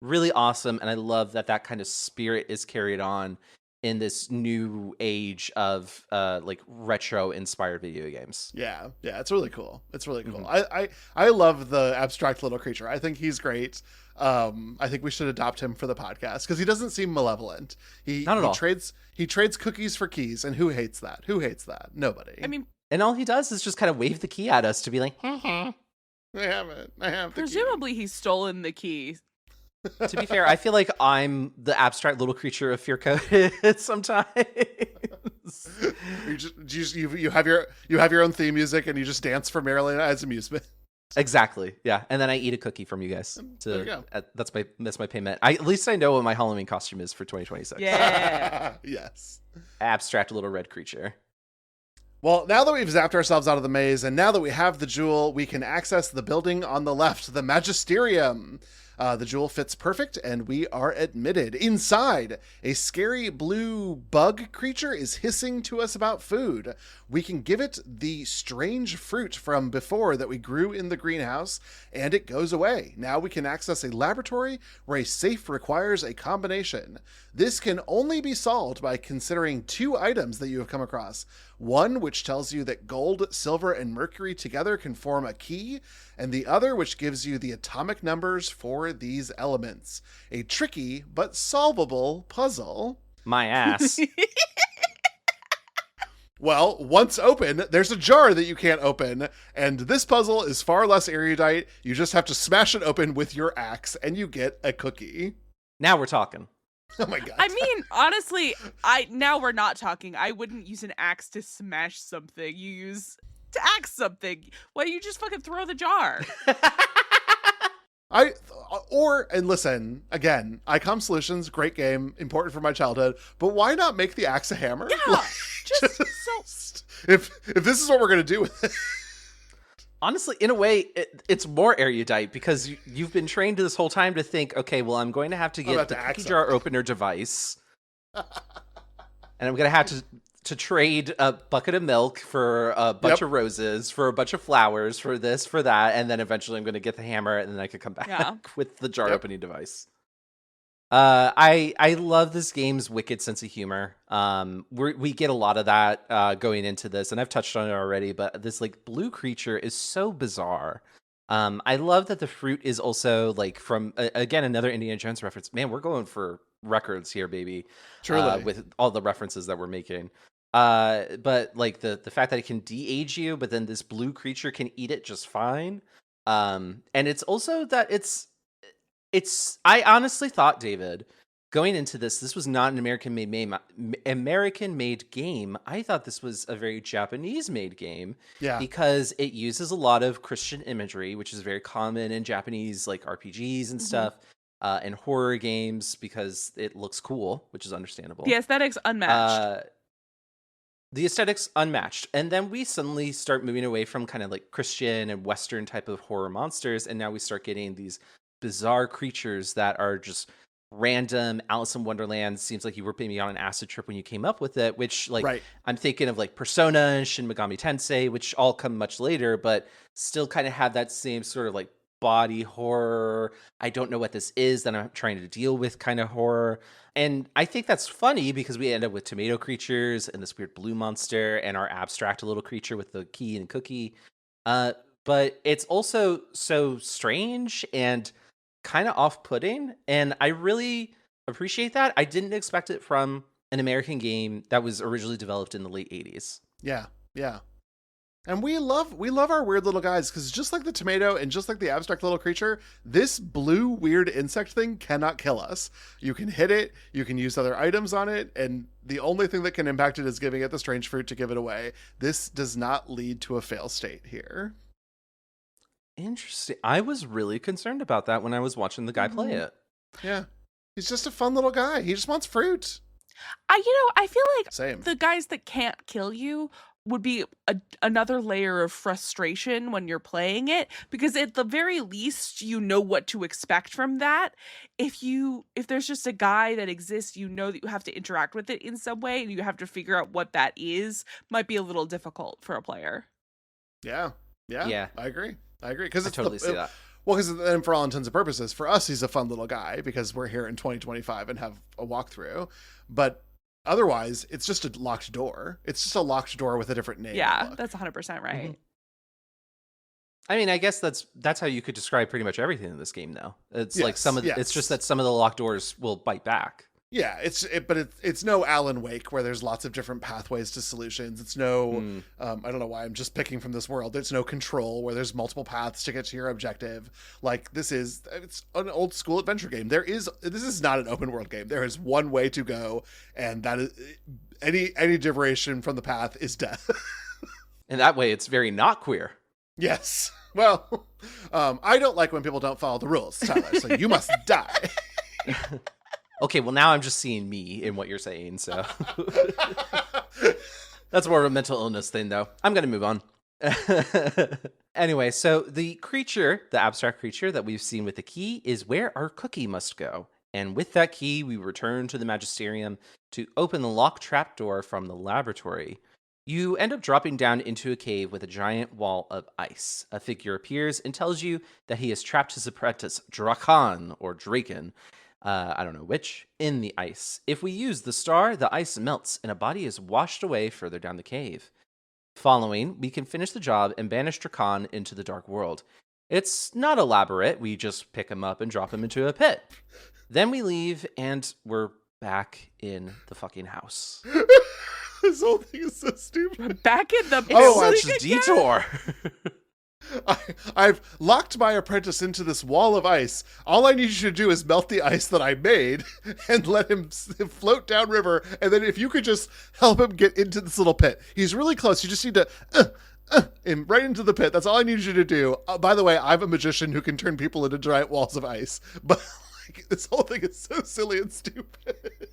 really awesome. And I love that kind of spirit is carried on in this new age of like retro inspired video games. Yeah, it's really cool. It's really cool. I love the abstract little creature. I think he's great. I think we should adopt him for the podcast because he doesn't seem malevolent. Not at all. He trades cookies for keys, and who hates that? Who hates that? Nobody. I mean, and all he does is just kind of wave the key at us to be like, I have it. I have the presumably he's stolen the key. To be fair, I feel like I'm the abstract little creature of fear coded sometimes. You have your own theme music, and you just dance for merrily as amusement. Exactly. Yeah, and then I eat a cookie from you guys. There you go. That's my payment. At least I know what my Halloween costume is for 2026. Yeah. Yes. Abstract little red creature. Well, now that we've zapped ourselves out of the maze, and now that we have the jewel, we can access the building on the left, the Magisterium. The jewel fits perfect, and we are admitted. Inside, a scary blue bug creature is hissing to us about food. We can give it the strange fruit from before that we grew in the greenhouse, and it goes away. Now we can access a laboratory where a safe requires a combination. This can only be solved by considering 2 items that you have come across. One which tells you that gold, silver, and mercury together can form a key, and the other which gives you the atomic numbers for these elements. A tricky but solvable puzzle. My ass. Well, once open, there's a jar that you can't open, and this puzzle is far less erudite. You just have to smash it open with your axe, and you get a cookie. Now we're talking. Oh my god. I mean, honestly, now we're not talking. I wouldn't use an axe to smash something. You use to axe something. Why don't you just fucking throw the jar? And listen, again, ICOM Solutions, great game, important for my childhood, but why not make the axe a hammer? Yeah, if this is what we're going to do with it. Honestly, in a way, it's more erudite because you've been trained this whole time to think, okay, well, I'm going to have to get the cookie jar opener device, and I'm going to have to trade a bucket of milk for a bunch of roses, for a bunch of flowers, for this, for that, and then eventually I'm going to get the hammer, and then I could come back with the jar opening device. I love this game's wicked sense of humor. We get a lot of that going into this, and I've touched on it already. But this like blue creature is so bizarre. I love that the fruit is also like from again another Indiana Jones reference. Man, we're going for records here, baby. Truly. With all the references that we're making. But like the fact that it can de-age you, but then this blue creature can eat it just fine. And it's also that I honestly thought, David, going into this was not an American made game. I thought this was a very Japanese made game. Yeah. Because it uses a lot of Christian imagery, which is very common in Japanese like RPGs and stuff, and horror games because it looks cool, which is understandable. The aesthetics unmatched. The aesthetics unmatched. And then we suddenly start moving away from kind of like Christian and Western type of horror monsters, and now we start getting these bizarre creatures that are just random. Alice in Wonderland seems like you were maybe on an acid trip when you came up with it, which like Right. I'm thinking of like Persona and Shin Megami Tensei, which all come much later, but still kind of have that same sort of like body horror. I don't know what this is that I'm trying to deal with kind of horror. And I think that's funny because we end up with tomato creatures and this weird blue monster and our abstract little creature with the key and cookie. But it's also so strange and kind of off-putting, and I really appreciate that. I didn't expect it from an American game that was originally developed in the late 80s. Yeah. And we love our weird little guys, because just like the tomato and just like the abstract little creature, this blue weird insect thing cannot kill us. You can hit it, you can use other items on it, and the only thing that can impact it is giving it the strange fruit to give it away. This does not lead to a fail state here. Interesting. I was really concerned about that when I was watching the guy play it. Yeah. He's just a fun little guy. He just wants fruit. I feel like Same. the guys that can't kill you would be another layer of frustration when you're playing it, because at the very least you know what to expect from that. If there's just a guy that exists, you know that you have to interact with it in some way, and you have to figure out what that is, might be a little difficult for a player. Yeah. I agree. Because I totally see that. Well, because then for all intents and purposes, for us, he's a fun little guy because we're here in 2025 and have a walkthrough. But otherwise, it's just a locked door. It's just a locked door with a different name. Yeah, that's 100% right. Mm-hmm. I mean, I guess that's how you could describe pretty much everything in this game, though. It's like it's just that some of the locked doors will bite back. Yeah, but it's no Alan Wake where there's lots of different pathways to solutions. It's no, I don't know why I'm just picking from this world. It's no Control where there's multiple paths to get to your objective. Like it's an old school adventure game. This is not an open world game. There is one way to go, and that is any diversion from the path is death. And that way, it's very not queer. Yes. Well, I don't like when people don't follow the rules, Tyler. So you must die. Okay, well, now I'm just seeing me in what you're saying, so. That's more of a mental illness thing, though. I'm going to move on. Anyway, so the creature, the abstract creature that we've seen with the key, is where our cookie must go. And with that key, we return to the Magisterium to open the locked trapdoor from the laboratory. You end up dropping down into a cave with a giant wall of ice. A figure appears and tells you that he has trapped his apprentice, Drakan, or Draken, I don't know which, in the ice. If we use the star, the ice melts and a body is washed away further down the cave. Following, we can finish the job and banish Drakan into the dark world. It's not elaborate, we just pick him up and drop him into a pit. Then we leave and we're back in the fucking house. This whole thing is so stupid. We're back in the It's a detour. I've locked my apprentice into this wall of ice. All I need you to do is melt the ice that I made and let him float downriver. And then if you could just help him get into this little pit. He's really close. You just need to him right into the pit. That's all I need you to do. By the way, I'm a magician who can turn people into giant walls of ice. But this whole thing is so silly and stupid.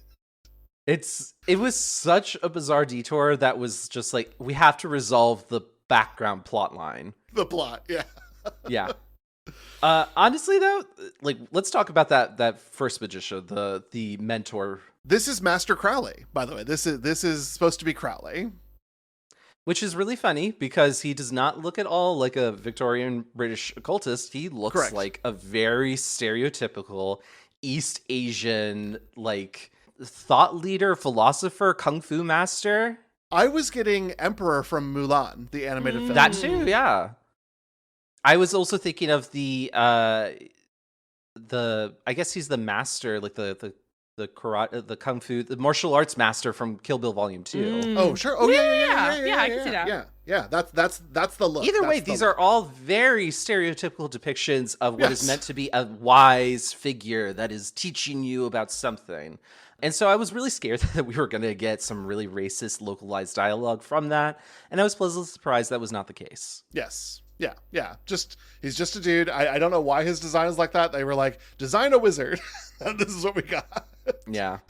It was such a bizarre detour that was just like, we have to resolve the background plot line. The plot, yeah. Yeah. Honestly, though, like, let's talk about that first magician, the mentor. This is Master Crowley, by the way. This is supposed to be Crowley. Which is really funny because he does not look at all like a Victorian British occultist. He looks Correct. like a very stereotypical East Asian, like, thought leader, philosopher, kung fu master. I was getting Emperor from Mulan, the animated film. That too, yeah. I was also thinking of the I guess he's the master, like the karate, the kung fu, the martial arts master from Kill Bill Volume 2. Oh, sure. Oh, yeah. I can see that. Yeah, that's the look. Either way, That's the these look. are all very stereotypical depictions of what is meant to be a wise figure that is teaching you about something. And so I was really scared that we were going to get some really racist localized dialogue from that. And I was pleasantly surprised that was not the case. Yes. Yeah. He's just a dude. I don't know why his design is like that. They were like, design a wizard. And this is what we got. Yeah.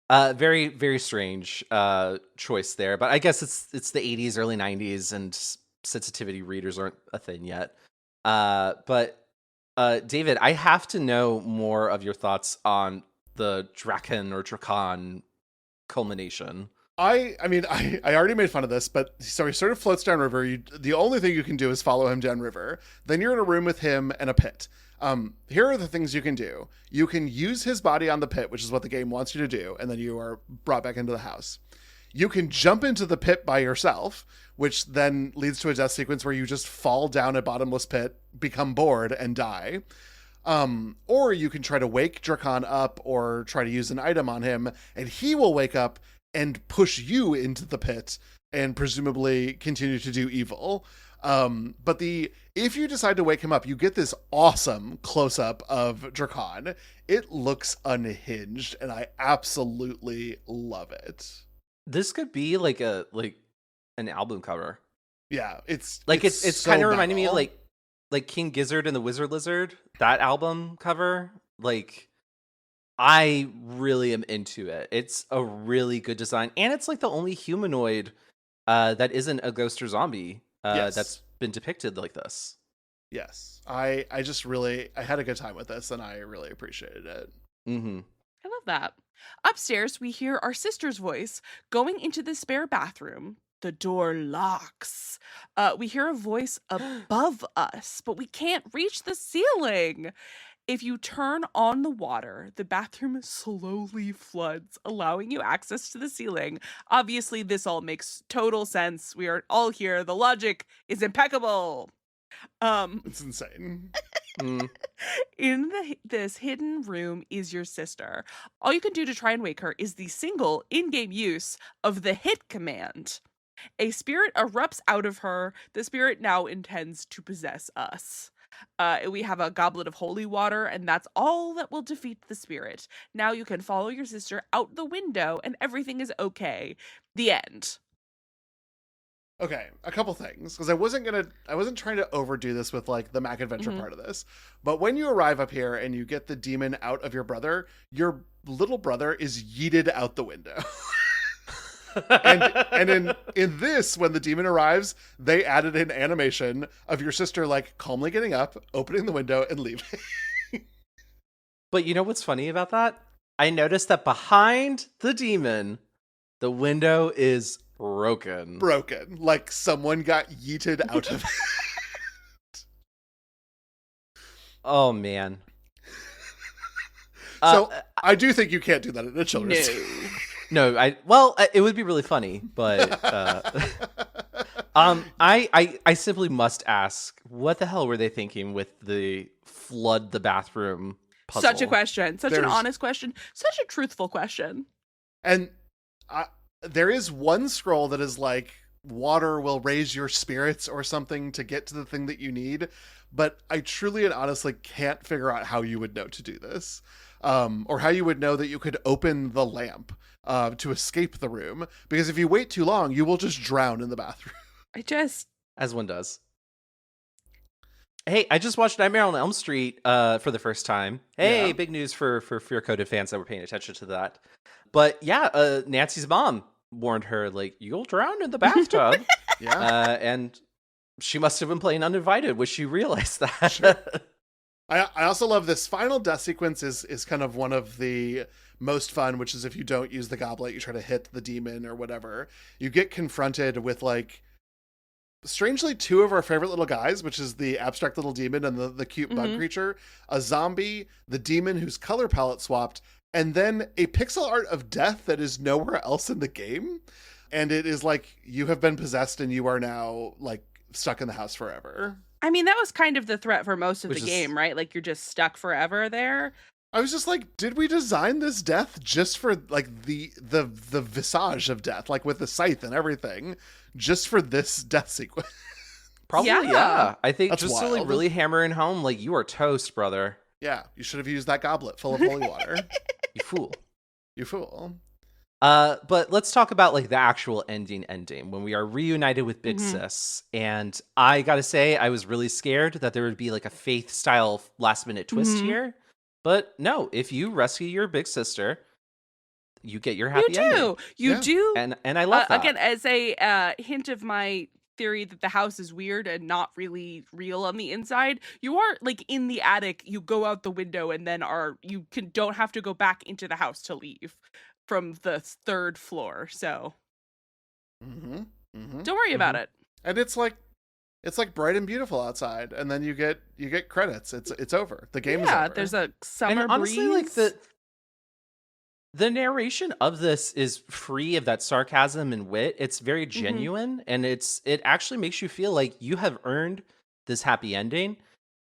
Very, very strange choice there. But I guess it's the 80s, early 90s, and sensitivity readers aren't a thing yet. But David, I have to know more of your thoughts on the Draken or Drakan culmination. I mean, I already made fun of this, but so he sort of floats downriver. The only thing you can do is follow him downriver. Then you're in a room with him and a pit. Here are the things you can do. You can use his body on the pit, which is what the game wants you to do, and then you are brought back into the house. You can jump into the pit by yourself, which then leads to a death sequence where you just fall down a bottomless pit, become bored, and die. Or you can try to wake Drakan up or try to use an item on him, and he will wake up and push you into the pit and presumably continue to do evil. But if you decide to wake him up, you get this awesome close-up of Drakan. It looks unhinged, and I absolutely love it. This could be like an album cover. Yeah, it's so kind of reminding me of metal. like King Gizzard and the Wizard Lizard, that album cover. Like, I really am into it. It's a really good design, and it's like the only humanoid that isn't a ghost or zombie that's been depicted like this. Yes, I had a good time with this, and I really appreciated it. Mm-hmm. I love that. Upstairs, we hear our sister's voice going into the spare bathroom. The door locks. We hear a voice above us, but we can't reach the ceiling. If you turn on the water, the bathroom slowly floods, allowing you access to the ceiling. Obviously, this all makes total sense. We are all here. The logic is impeccable. It's insane. In this hidden room is your sister. All you can do to try and wake her is the single in-game use of the hit command. A spirit erupts out of her. The spirit now intends to possess us. We have a goblet of holy water, and that's all that will defeat the spirit. Now you can follow your sister out the window, and everything is okay. The end. Okay, a couple things, because I wasn't trying to overdo this with like the Mac Adventure part of this, but when you arrive up here and you get the demon out of your little brother is yeeted out the window. and in this, when the demon arrives, they added an animation of your sister like calmly getting up, opening the window, and leaving. But you know what's funny about that? I noticed that behind the demon, the window is broken. Like someone got yeeted out of it. Oh man. So I do think you can't do that in a children's. No, it would be really funny, but I simply must ask, what the hell were they thinking with the flood the bathroom puzzle? Such a question. Such an honest question. Such a truthful question. And there is one scroll that is like, water will raise your spirits or something to get to the thing that you need. But I truly and honestly can't figure out how you would know to do this. Or how you would know that you could open the lamp to escape the room. Because if you wait too long, you will just drown in the bathroom. As one does. Hey, I just watched Nightmare on Elm Street for the first time. Hey, Yeah. big news for fear-coded fans that were paying attention to that. But yeah, Nancy's mom warned her, like, you'll drown in the bathtub. Yeah. And she must have been playing Uninvited when she realized that. Sure. I also love this final death sequence is kind of one of the most fun, which is if you don't use the goblet, you try to hit the demon or whatever. You get confronted with like strangely, two of our favorite little guys, which is the abstract little demon and the cute bug Mhm. creature, a zombie, the demon whose color palette swapped, and then a pixel art of death that is nowhere else in the game. And it is like, you have been possessed and you are now like stuck in the house forever. I mean, that was kind of the threat for most of Which the is- game, right? Like, you're just stuck forever there. I was just like, did we design this death just for like the visage of death, like with the scythe and everything, just for this death sequence? Probably, Yeah. yeah. I think That's just to like wild. really hammering home, like, you are toast, brother. Yeah, you should have used that goblet full of holy water. You fool. You fool. But let's talk about like the actual ending when we are reunited with Big Mhm. Sis. And I gotta say, I was really scared that there would be like a Faith style last minute twist Mhm. here. But no, if you rescue your big sister, you get your You happy ending. do. You Yeah. do. And I love that. Again, as a hint of my theory that the house is weird and not really real on the inside, you are like in the attic, you go out the window and then don't have to go back into the house to leave from the third floor. So Mm-hmm. Mm-hmm. don't worry about it. And it's like bright and beautiful outside, and then you get credits. It's over. The game is Yeah, over. there's a summer And honestly, breeze. like the narration of this is free of that sarcasm and wit. It's very genuine, and it actually makes you feel like you have earned this happy ending.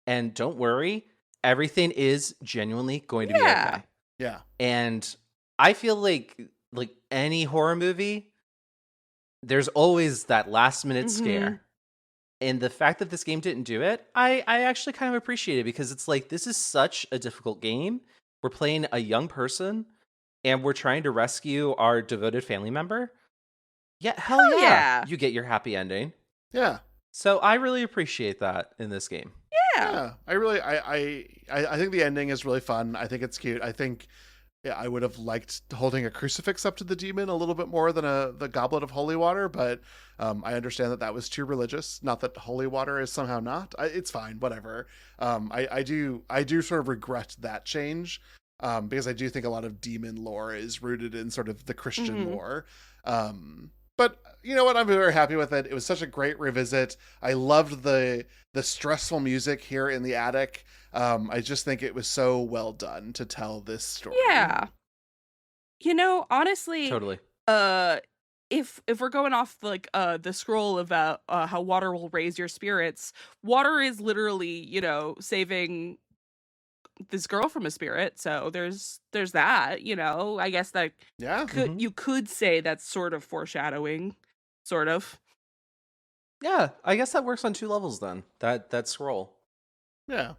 And don't worry, everything is genuinely going to be Yeah. okay. Yeah. And I feel like any horror movie, there's always that last minute Mhm. scare. And the fact that this game didn't do it, I actually kind of appreciate it, because it's like, this is such a difficult game. We're playing a young person and we're trying to rescue our devoted family member. Yeah, hell Hell yeah. yeah. You get your happy ending. Yeah. So I really appreciate that in this game. Yeah. I think the ending is really fun. I think it's cute. I think I would have liked holding a crucifix up to the demon a little bit more than the goblet of holy water, but I understand that was too religious. Not that holy water is somehow not. It's fine, whatever. I do sort of regret that change, because I do think a lot of demon lore is rooted in sort of the Christian Mhm. lore. But you know what? I'm very happy with it. It was such a great revisit. I loved the stressful music here in the attic. I just think it was so well done to tell this story. Yeah. Honestly, Totally. if we're going off like the scroll about how water will raise your spirits, water is literally, saving this girl from a spirit. So there's that, I guess that Yeah. you could say that's sort of foreshadowing, sort of. Yeah, I guess that works on two levels then. That scroll. Yeah.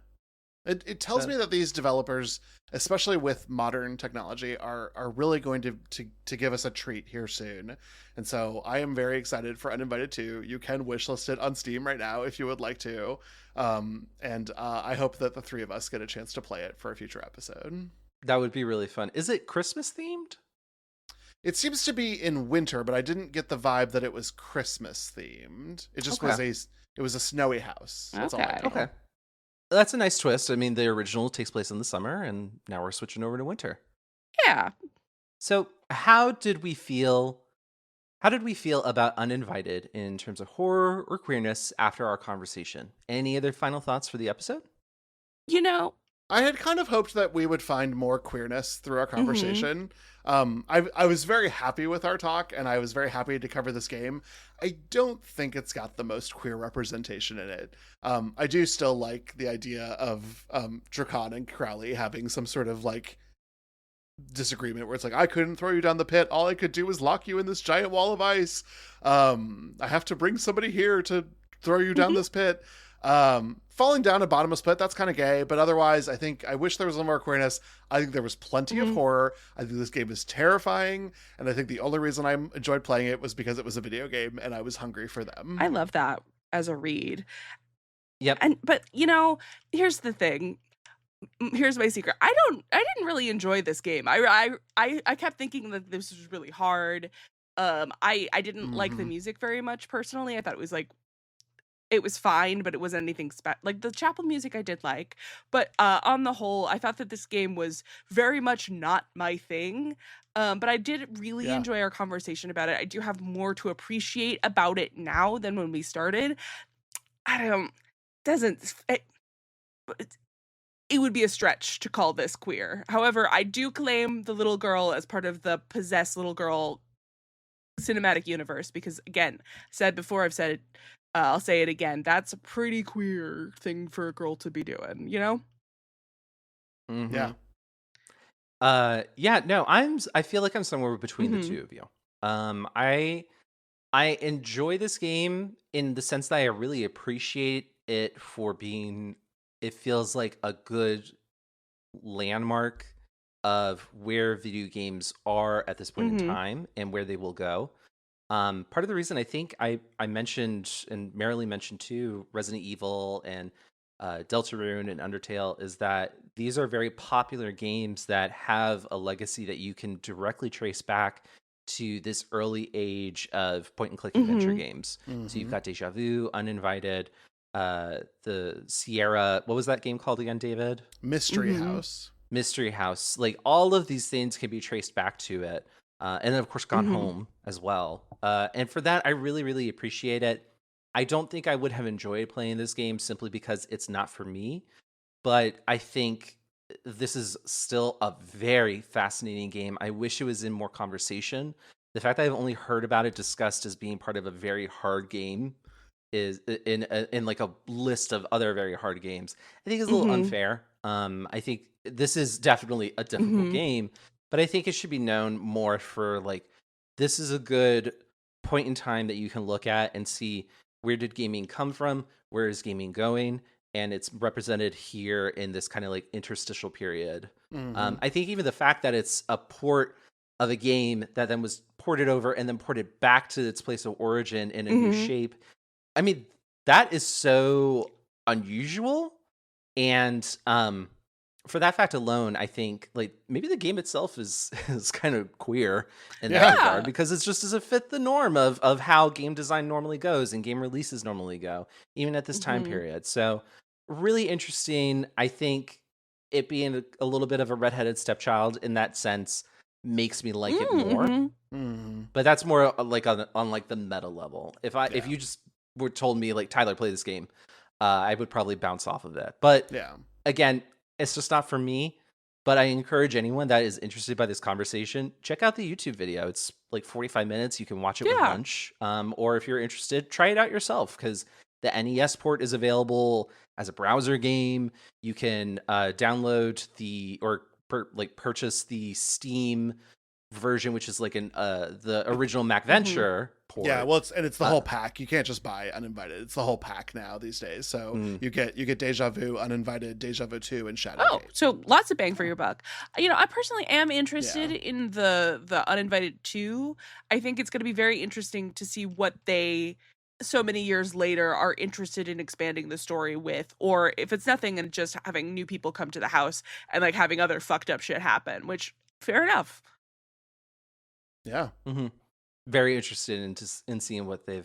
It tells me that these developers, especially with modern technology, are really going to give us a treat here soon. And so I am very excited for Uninvited 2. You can wishlist it on Steam right now if you would like to. And I hope that the three of us get a chance to play it for a future episode. That would be really fun. Is it Christmas themed? It seems to be in winter, but I didn't get the vibe that it was Christmas themed. It just was a snowy house. That's all I know. Okay. That's a nice twist. I mean, the original takes place in the summer, and now we're switching over to winter. Yeah. So, how did we feel about Uninvited in terms of horror or queerness after our conversation? Any other final thoughts for the episode? I had kind of hoped that we would find more queerness through our conversation. I was very happy with our talk, and I was very happy to cover this game. I don't think it's got the most queer representation in it. I do still like the idea of Drakan and Crowley having some sort of like disagreement where it's like, I couldn't throw you down the pit. All I could do was lock you in this giant wall of ice. I have to bring somebody here to throw you down this pit. Falling down a bottomless pit, that's kind of gay, but otherwise I wish there was a little more queerness. I think there was plenty of horror. I think this game is terrifying, and I think the only reason I enjoyed playing it was because it was a video game and I was hungry for them. I love that as a read. Yep. But here's the thing. Here's my secret. I didn't really enjoy this game. I kept thinking that this was really hard. I didn't like the music very much personally. I thought it was like it was fine, but it wasn't anything like the chapel music I did like. But on the whole, I thought that this game was very much not my thing. But I did really Yeah. enjoy our conversation about it. I do have more to appreciate about it now than when we started. I don't doesn't it would be a stretch to call this queer. However, I do claim the little girl as part of the possessed little girl cinematic universe because, again, said before, I've said it, I'll say it again. That's a pretty queer thing for a girl to be doing, you know? Mhm. Yeah. No, I feel like I'm somewhere between the Mhm. two of you. I enjoy this game in the sense that I really appreciate it for being, it feels like a good landmark of where video games are at this point in Mhm. time and where they will go. Part of the reason I think I mentioned, and Marilee mentioned too, Resident Evil and Deltarune and Undertale, is that these are very popular games that have a legacy that you can directly trace back to this early age of point and click adventure Mhm. games. So you've Mhm. got Deja Vu, Uninvited, the Sierra. What was that game called again, David? Mystery Mhm. House. Mystery House. Like all of these things can be traced back to it. And then, of course, Gone Mhm. Home as well. And for that, I really, really appreciate it. I don't think I would have enjoyed playing this game simply because it's not for me. But I think this is still a very fascinating game. I wish it was in more conversation. The fact that I've only heard about it discussed as being part of a very hard game is in like a list of other very hard games, I think is a little Mhm. unfair. I think this is definitely a difficult Mhm. game, but I think it should be known more for like this is a good point in time that you can look at and see where did gaming come from, where is gaming going, and it's represented here in this kind of like interstitial period. Mhm. I think even the fact that it's a port of a game that then was ported over and then ported back to its place of origin in a new Mhm. shape, I mean, that is so unusual. And for that fact alone, I think like maybe the game itself is is kind of queer in that Yeah. regard Yeah. because it's just doesn't fit the norm of how game design normally goes and game releases normally go, even at this time Mhm. period. So really interesting. I think it being a little bit of a redheaded stepchild in that sense makes me like it more. Mhm. Mhm. But that's more like on like the meta level. If Yeah. you just were told me like Tyler play this game, I would probably bounce off of it. But Yeah. again, it's just not for me. But I encourage anyone that is interested by this conversation, check out the YouTube video. It's like 45 minutes. You can watch it with Yeah. lunch. Or if you're interested, try it out yourself because the NES port is available as a browser game. You can download purchase the Steam version, which is like the original Mac Mhm. Venture Yeah, port. well, it's the Uh, whole pack. You can't just buy Uninvited. It's the whole pack now these days. So mm, you get Deja Vu, Uninvited, Deja Vu 2, and Oh, Shadowgate. so lots of bang for your buck. You know, I personally am interested Yeah. in the Uninvited 2. I think it's going to be very interesting to see what they so many years later are interested in expanding the story with, or if it's nothing and just having new people come to the house and like having other fucked up shit happen, which fair enough. Yeah. hmm Very interested in seeing what they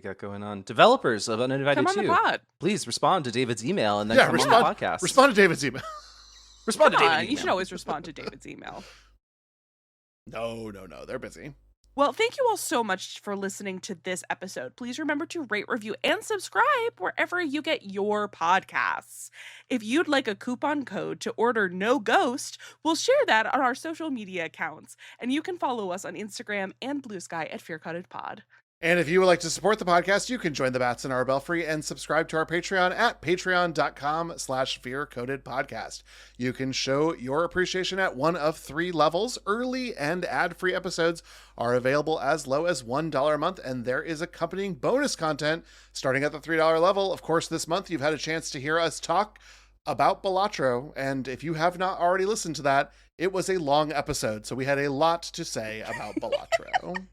got going on. Developers of Come Uninvited on the 2, pod. please respond to David's email and then Yeah, come on the Yeah. podcast. respond to David's email. Respond Come to David's on. You should email. always respond to David's email. No, they're busy. Well, thank you all so much for listening to this episode. Please remember to rate, review, and subscribe wherever you get your podcasts. If you'd like a coupon code to order No Ghost, we'll share that on our social media accounts. And you can follow us on Instagram and Blue Sky at FearCoatedPod. And if you would like to support the podcast, you can join the Bats in our Belfry and subscribe to our Patreon at patreon.com/fearcoatedpodcast. You can show your appreciation at one of 3 levels. Early and ad-free episodes are available as low as $1 a month, and there is accompanying bonus content starting at the $3 level. Of course, this month you've had a chance to hear us talk about Balatro, and if you have not already listened to that, it was a long episode, so we had a lot to say about Balatro.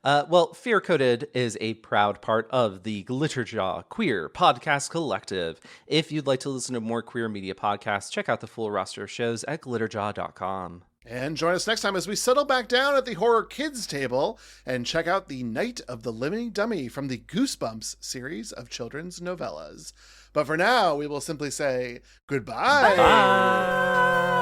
Well, Fear Coded is a proud part of the Glitterjaw Queer Podcast Collective. If you'd like to listen to more queer media podcasts, check out the full roster of shows at glitterjaw.com. And join us next time as we settle back down at the horror kids table and check out The Night of the Living Dummy from the Goosebumps series of children's novellas. But for now, we will simply say goodbye. Bye.